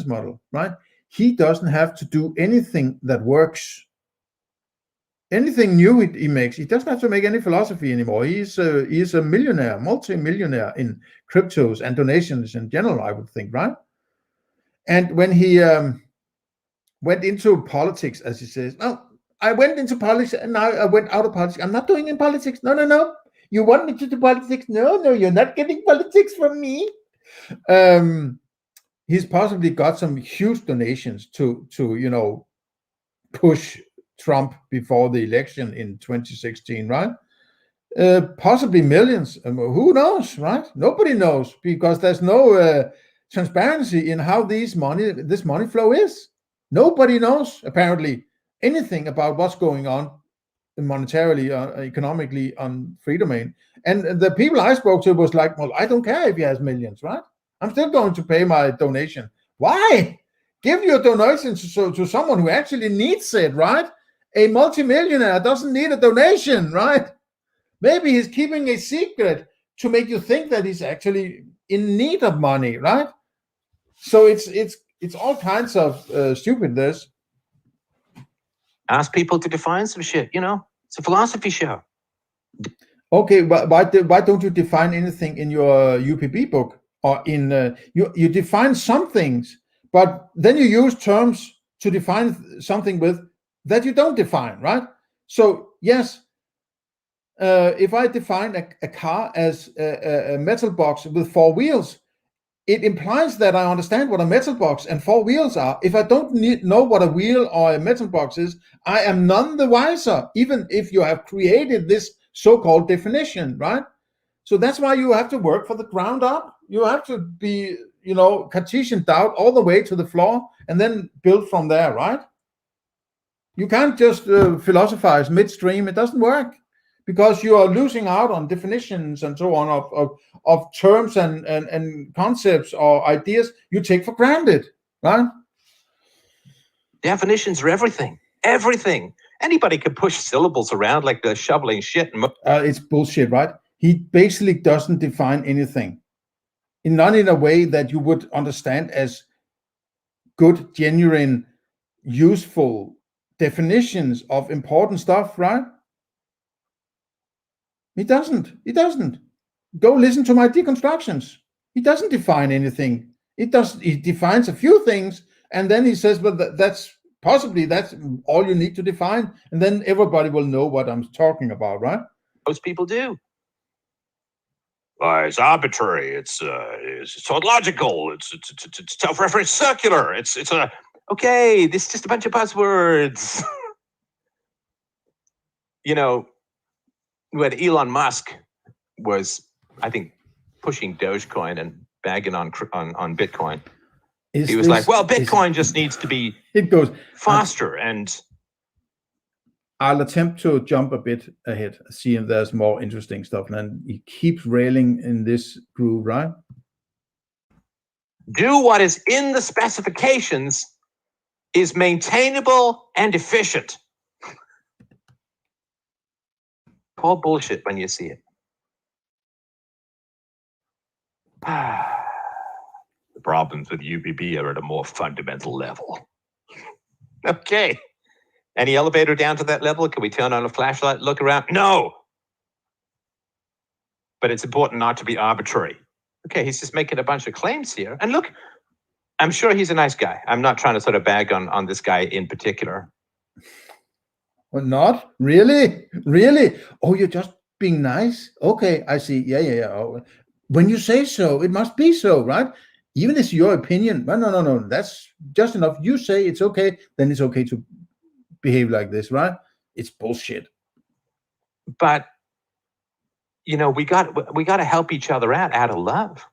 model, right? He doesn't have to do anything that works. Anything new he makes, he doesn't have to make any philosophy anymore. He's a millionaire, multi-millionaire in cryptos and donations in general, I would think, right? And when he went into politics, as he says, "No, I went into politics and now I went out of politics. I'm not doing in politics. No. You want me to do politics? No, you're not getting politics from me." He's possibly got some huge donations to push Trump before the election in 2016, right? Possibly millions. Who knows, right? Nobody knows, because there's no transparency in how this money flow is. Nobody knows apparently anything about what's going on monetarily, economically on free domain. And the people I spoke to was like, well, I don't care if he has millions, right? I'm still going to pay my donation. Why? Give your donation to someone who actually needs it, right? A multimillionaire doesn't need a donation, right? Maybe he's keeping a secret to make you think that he's actually in need of money, right? So it's all kinds of stupidness. Ask people to define some shit, It's a philosophy show. Okay, but why don't you define anything in your UPB book? Or in you define some things, but then you use terms to define something with that you don't define, right? So yes, if I define a car as a metal box with 4 wheels, it implies that I understand what a metal box and 4 wheels are. If I don't know what a wheel or a metal box is, I am none the wiser, even if you have created this so-called definition, right? So that's why you have to work for the ground up. You have to be, Cartesian doubt all the way to the floor and then build from there, right? You can't just philosophize midstream. It doesn't work, because you are losing out on definitions and so on of terms and concepts or ideas you take for granted, right? Definitions are everything. Everything. Anybody can push syllables around like they're shoveling shit. It's bullshit, right? He basically doesn't define anything, not in a way that you would understand as good, genuine, useful definitions of important stuff, right? He doesn't. Go listen to my deconstructions. He doesn't define anything. He defines a few things, and then he says, "But that's all you need to define," and then everybody will know what I'm talking about, right? Most people do. It's arbitrary. It's tautological. It's self-reference circular. Okay. This is just a bunch of buzzwords. When Elon Musk was, I think, pushing Dogecoin and bagging on Bitcoin, he was like, "Well, Bitcoin just needs to be faster." And I'll attempt to jump a bit ahead, see if there's more interesting stuff. And he keeps railing in this groove, right? Do what is in the specifications is maintainable and efficient. Call bullshit when you see it. The problems with UPB are at a more fundamental level. Okay. Any elevator down to that level? Can we turn on a flashlight, look around? No. But it's important not to be arbitrary. Okay, he's just making a bunch of claims here. And look, I'm sure he's a nice guy. I'm not trying to sort of bag on this guy in particular. Well, not? Really? Really? Oh, you're just being nice? Okay, I see. Yeah. Oh, when you say so, it must be so, right? even if it's your opinion, no, that's just enough. You say it's okay, then it's okay to behave like this, right? It's bullshit. But we got to help each other out of love.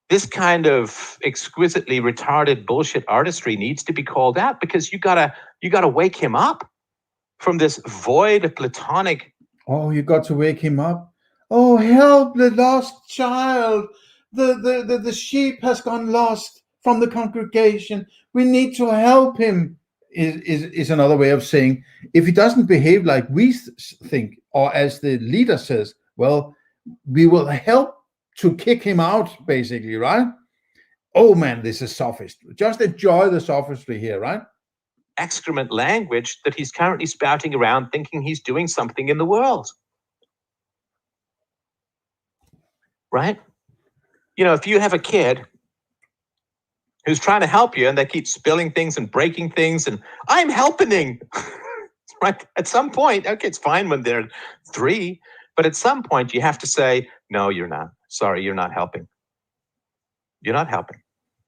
This kind of exquisitely retarded bullshit artistry needs to be called out, because you gotta wake him up from this void of platonic. Oh, you got to wake him up. Oh, help the lost child. The sheep has gone lost from the congregation. We need to help him. Is another way of saying, if he doesn't behave like we think, or as the leader says, well, we will help to kick him out, basically, right? Oh man, this is sophistry. Just enjoy the sophistry here, right? Excrement language that he's currently spouting around, thinking he's doing something in the world. Right? If you have a kid who's trying to help you and they keep spilling things and breaking things, and I'm helping, right? At some point, okay, it's fine when they're 3, but at some point you have to say, no, you're not. Sorry, you're not helping. You're not helping.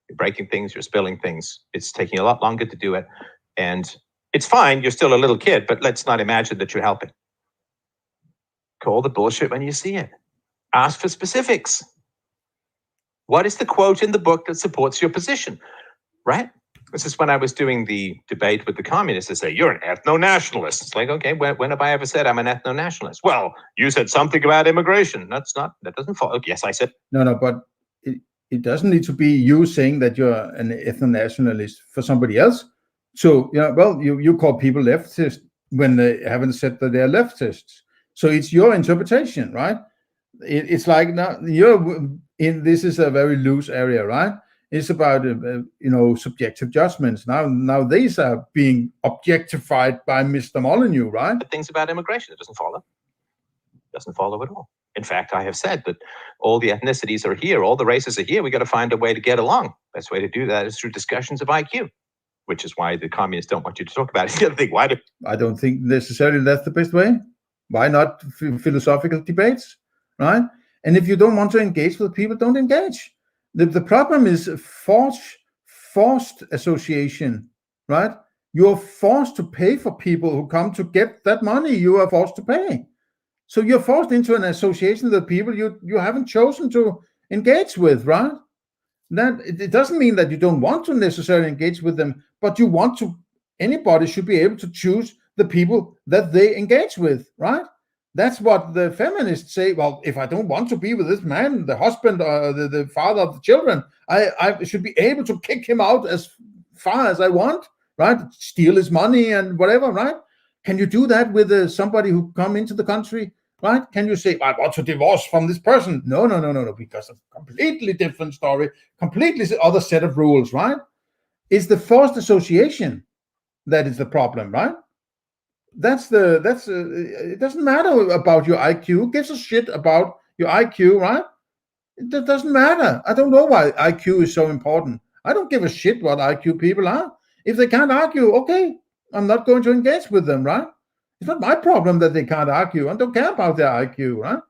You're breaking things, you're spilling things. It's taking a lot longer to do it. And it's fine, you're still a little kid, but let's not imagine that you're helping. Call the bullshit when you see it. Ask for specifics. What is the quote in the book that supports your position, right? This is when I was doing the debate with the communists. They say, you're an ethno-nationalist. It's like, okay, when have I ever said I'm an ethno-nationalist? Well, you said something about immigration. That doesn't follow. Yes, I said. No, but it doesn't need to be you saying that you're an ethno-nationalist for somebody else. So, well, you call people leftists when they haven't said that they're leftists. So it's your interpretation, right? It's like, now this is a very loose area, right? It's about subjective judgments. Now these are being objectified by Mr. Molyneux, right? But things about immigration, it doesn't follow. It doesn't follow at all. In fact, I have said that all the ethnicities are here, all the races are here. We got to find a way to get along. Best way to do that is through discussions of IQ, which is why the communists don't want you to talk about it. The other thing, why do I don't think necessarily that's the best way. Why not philosophical debates, right? And if you don't want to engage with people, don't engage. The problem is forced association, right? You're forced to pay for people who come to get that money you are forced to pay. So you're forced into an association with people you haven't chosen to engage with, right? That it doesn't mean that you don't want to necessarily engage with them, but you want to. Anybody should be able to choose the people that they engage with, right? That's what the feminists say. Well, if I don't want to be with this man, the husband or the father of the children, I should be able to kick him out as far as I want, right? Steal his money and whatever, right? Can you do that with somebody who come into the country, right? Can you say, I want to divorce from this person? No, because of a completely different story, completely other set of rules, right? It's the forced association that is the problem, right? It doesn't matter about your IQ. Who gives a shit about your IQ, right? It doesn't matter. I don't know why IQ is so important. I don't give a shit what IQ people are. If they can't argue, okay, I'm not going to engage with them, right? It's not my problem that they can't argue. I don't care about their IQ, right?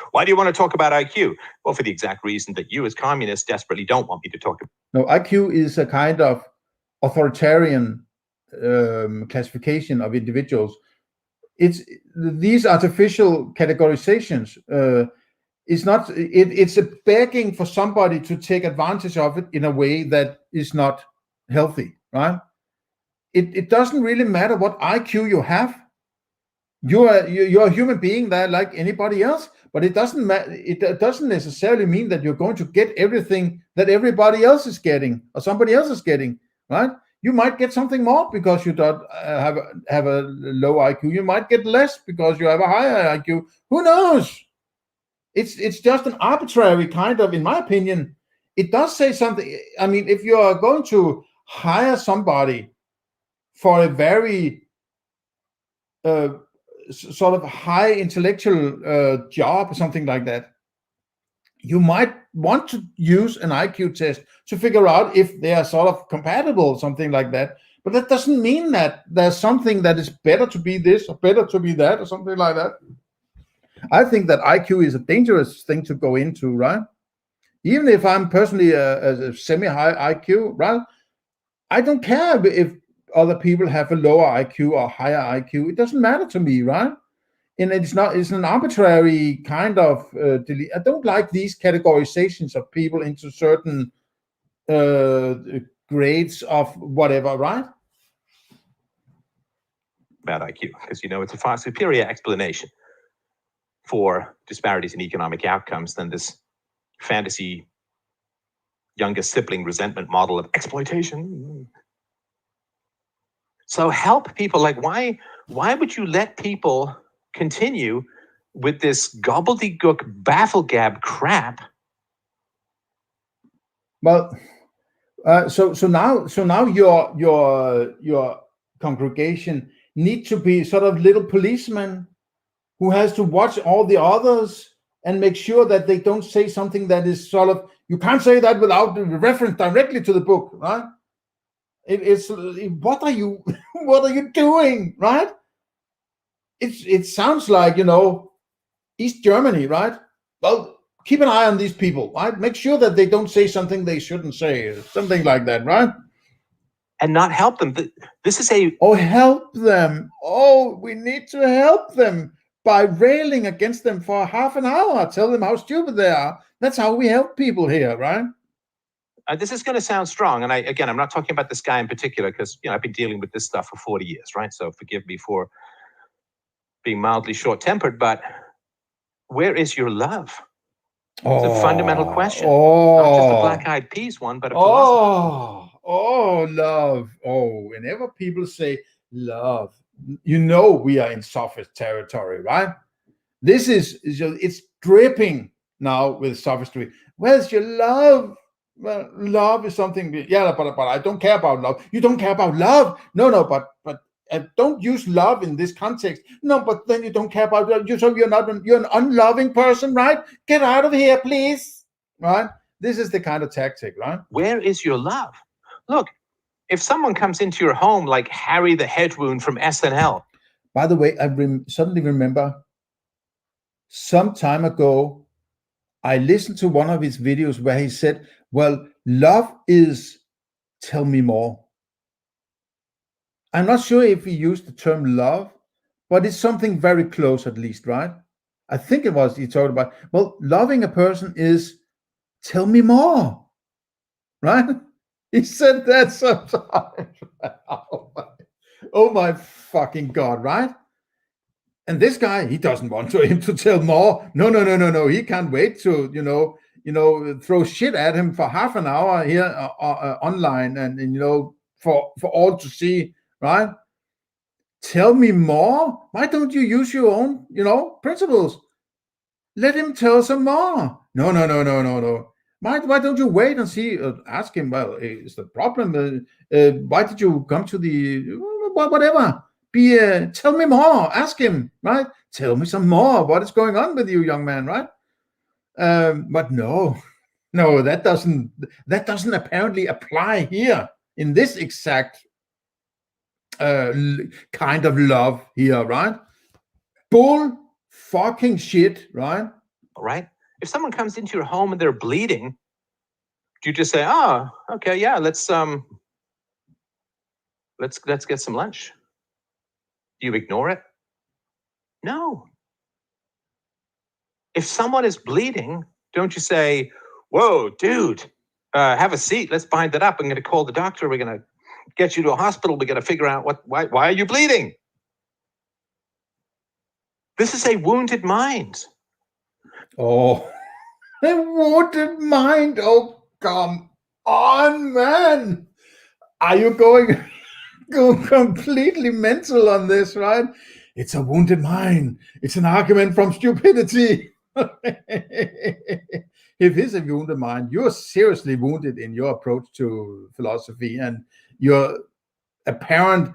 Why do you want to talk about IQ? Well, for the exact reason that you as communists desperately don't want me to talk about. No, IQ is a kind of authoritarian classification of individuals. It's these artificial categorizations. It's a begging for somebody to take advantage of it in a way that is not healthy, right? It doesn't really matter what IQ you have. You're a human being that like anybody else, but it doesn't necessarily mean that you're going to get everything that everybody else is getting or somebody else is getting, right? You might get something more because you don't have a low IQ. You might get less because you have a higher IQ. Who knows? It's just an arbitrary kind of, in my opinion, it does say something. I mean, if you are going to hire somebody for a very sort of high intellectual job or something like that, you might want to use an IQ test to figure out if they are sort of compatible, something like that. But that doesn't mean that there's something that is better to be this or better to be that or something like that. I think that IQ is a dangerous thing to go into, right? Even if I'm personally a semi-high IQ, right? I don't care if other people have a lower IQ or higher IQ. It doesn't matter to me, right? And it's an arbitrary kind of I don't like these categorizations of people into certain grades of whatever, right? About IQ, because it's a far superior explanation for disparities in economic outcomes than this fantasy youngest sibling resentment model of exploitation. So help people. Like, why would you let people continue with this gobbledygook bafflegab crap? Well, so now your congregation need to be sort of little policemen who has to watch all the others and make sure that they don't say something that is sort of, you can't say that without the reference directly to the book, right? It's what are you doing, right? It sounds like East Germany, right? Well, keep an eye on these people, right? Make sure that they don't say something they shouldn't say, something like that, right? And not help them. This is help them. We need to help them by railing against them for half an hour. Tell them how stupid they are. That's how we help people here, right? This is going to sound strong, and I'm not talking about this guy in particular, because I've been dealing with this stuff for 40 years, right? So forgive me for being mildly short-tempered, but where is your love? It's a fundamental question. Not just a black-eyed peas one, but a philosophy. Love. Whenever people say love, we are in sophist territory, right? This is it's dripping now with sophistry. Where's your love? Well, love is something. Yeah, but I don't care about love. You don't care about love? No, but don't use love in this context. No, but then you don't care about love. You're an unloving person, right? Get out of here, please. Right? This is the kind of tactic, right? Where is your love? Look, if someone comes into your home like Harry the Headwound from SNL. By the way, I suddenly remember some time ago, I listened to one of his videos where he said, well, love is tell me more. I'm not sure if he used the term love, but it's something very close at least, right? I think it was he talked about, well, loving a person is tell me more, right? He said that sometimes. Oh my fucking God, right? And this guy, he doesn't want him to tell more. No. He can't wait to, throw shit at him for half an hour here online and for all to see, right? Tell me more. Why don't you use your own, principles? Let him tell some more. No. Why don't you wait and see? Ask him. Well, is the problem? Why did you come to the whatever? Tell me more. Ask him. Right? Tell me some more. What is going on with you, young man? Right? But no, that doesn't apparently apply here in this exact kind of love here, right? Bull fucking shit, right? Right? If someone comes into your home and they're bleeding, do you just say, "Oh, okay, yeah, let's get some lunch"? Do you ignore it? No. If someone is bleeding, don't you say, "Whoa, dude, have a seat. Let's bind it up. I'm going to call the doctor. We're going to get you to a hospital. We got to figure out why are you bleeding?" This is a wounded mind. Oh, a wounded mind. Oh, come on, man. Are you going completely mental on this, right? It's a wounded mind. It's an argument from stupidity. If it's a wounded mind, you're seriously wounded in your approach to philosophy and your apparent,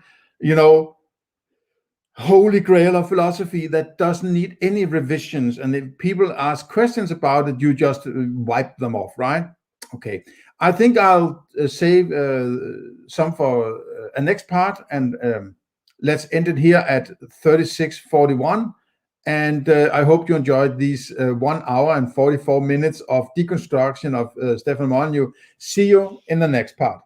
holy grail of philosophy that doesn't need any revisions. And if people ask questions about it, you just wipe them off, right? Okay. I think I'll save some for a next part, and let's end it here at 36:41. And I hope you enjoyed these 1 hour and 44 minutes of deconstruction of Stefan Molyneux. See you in the next part.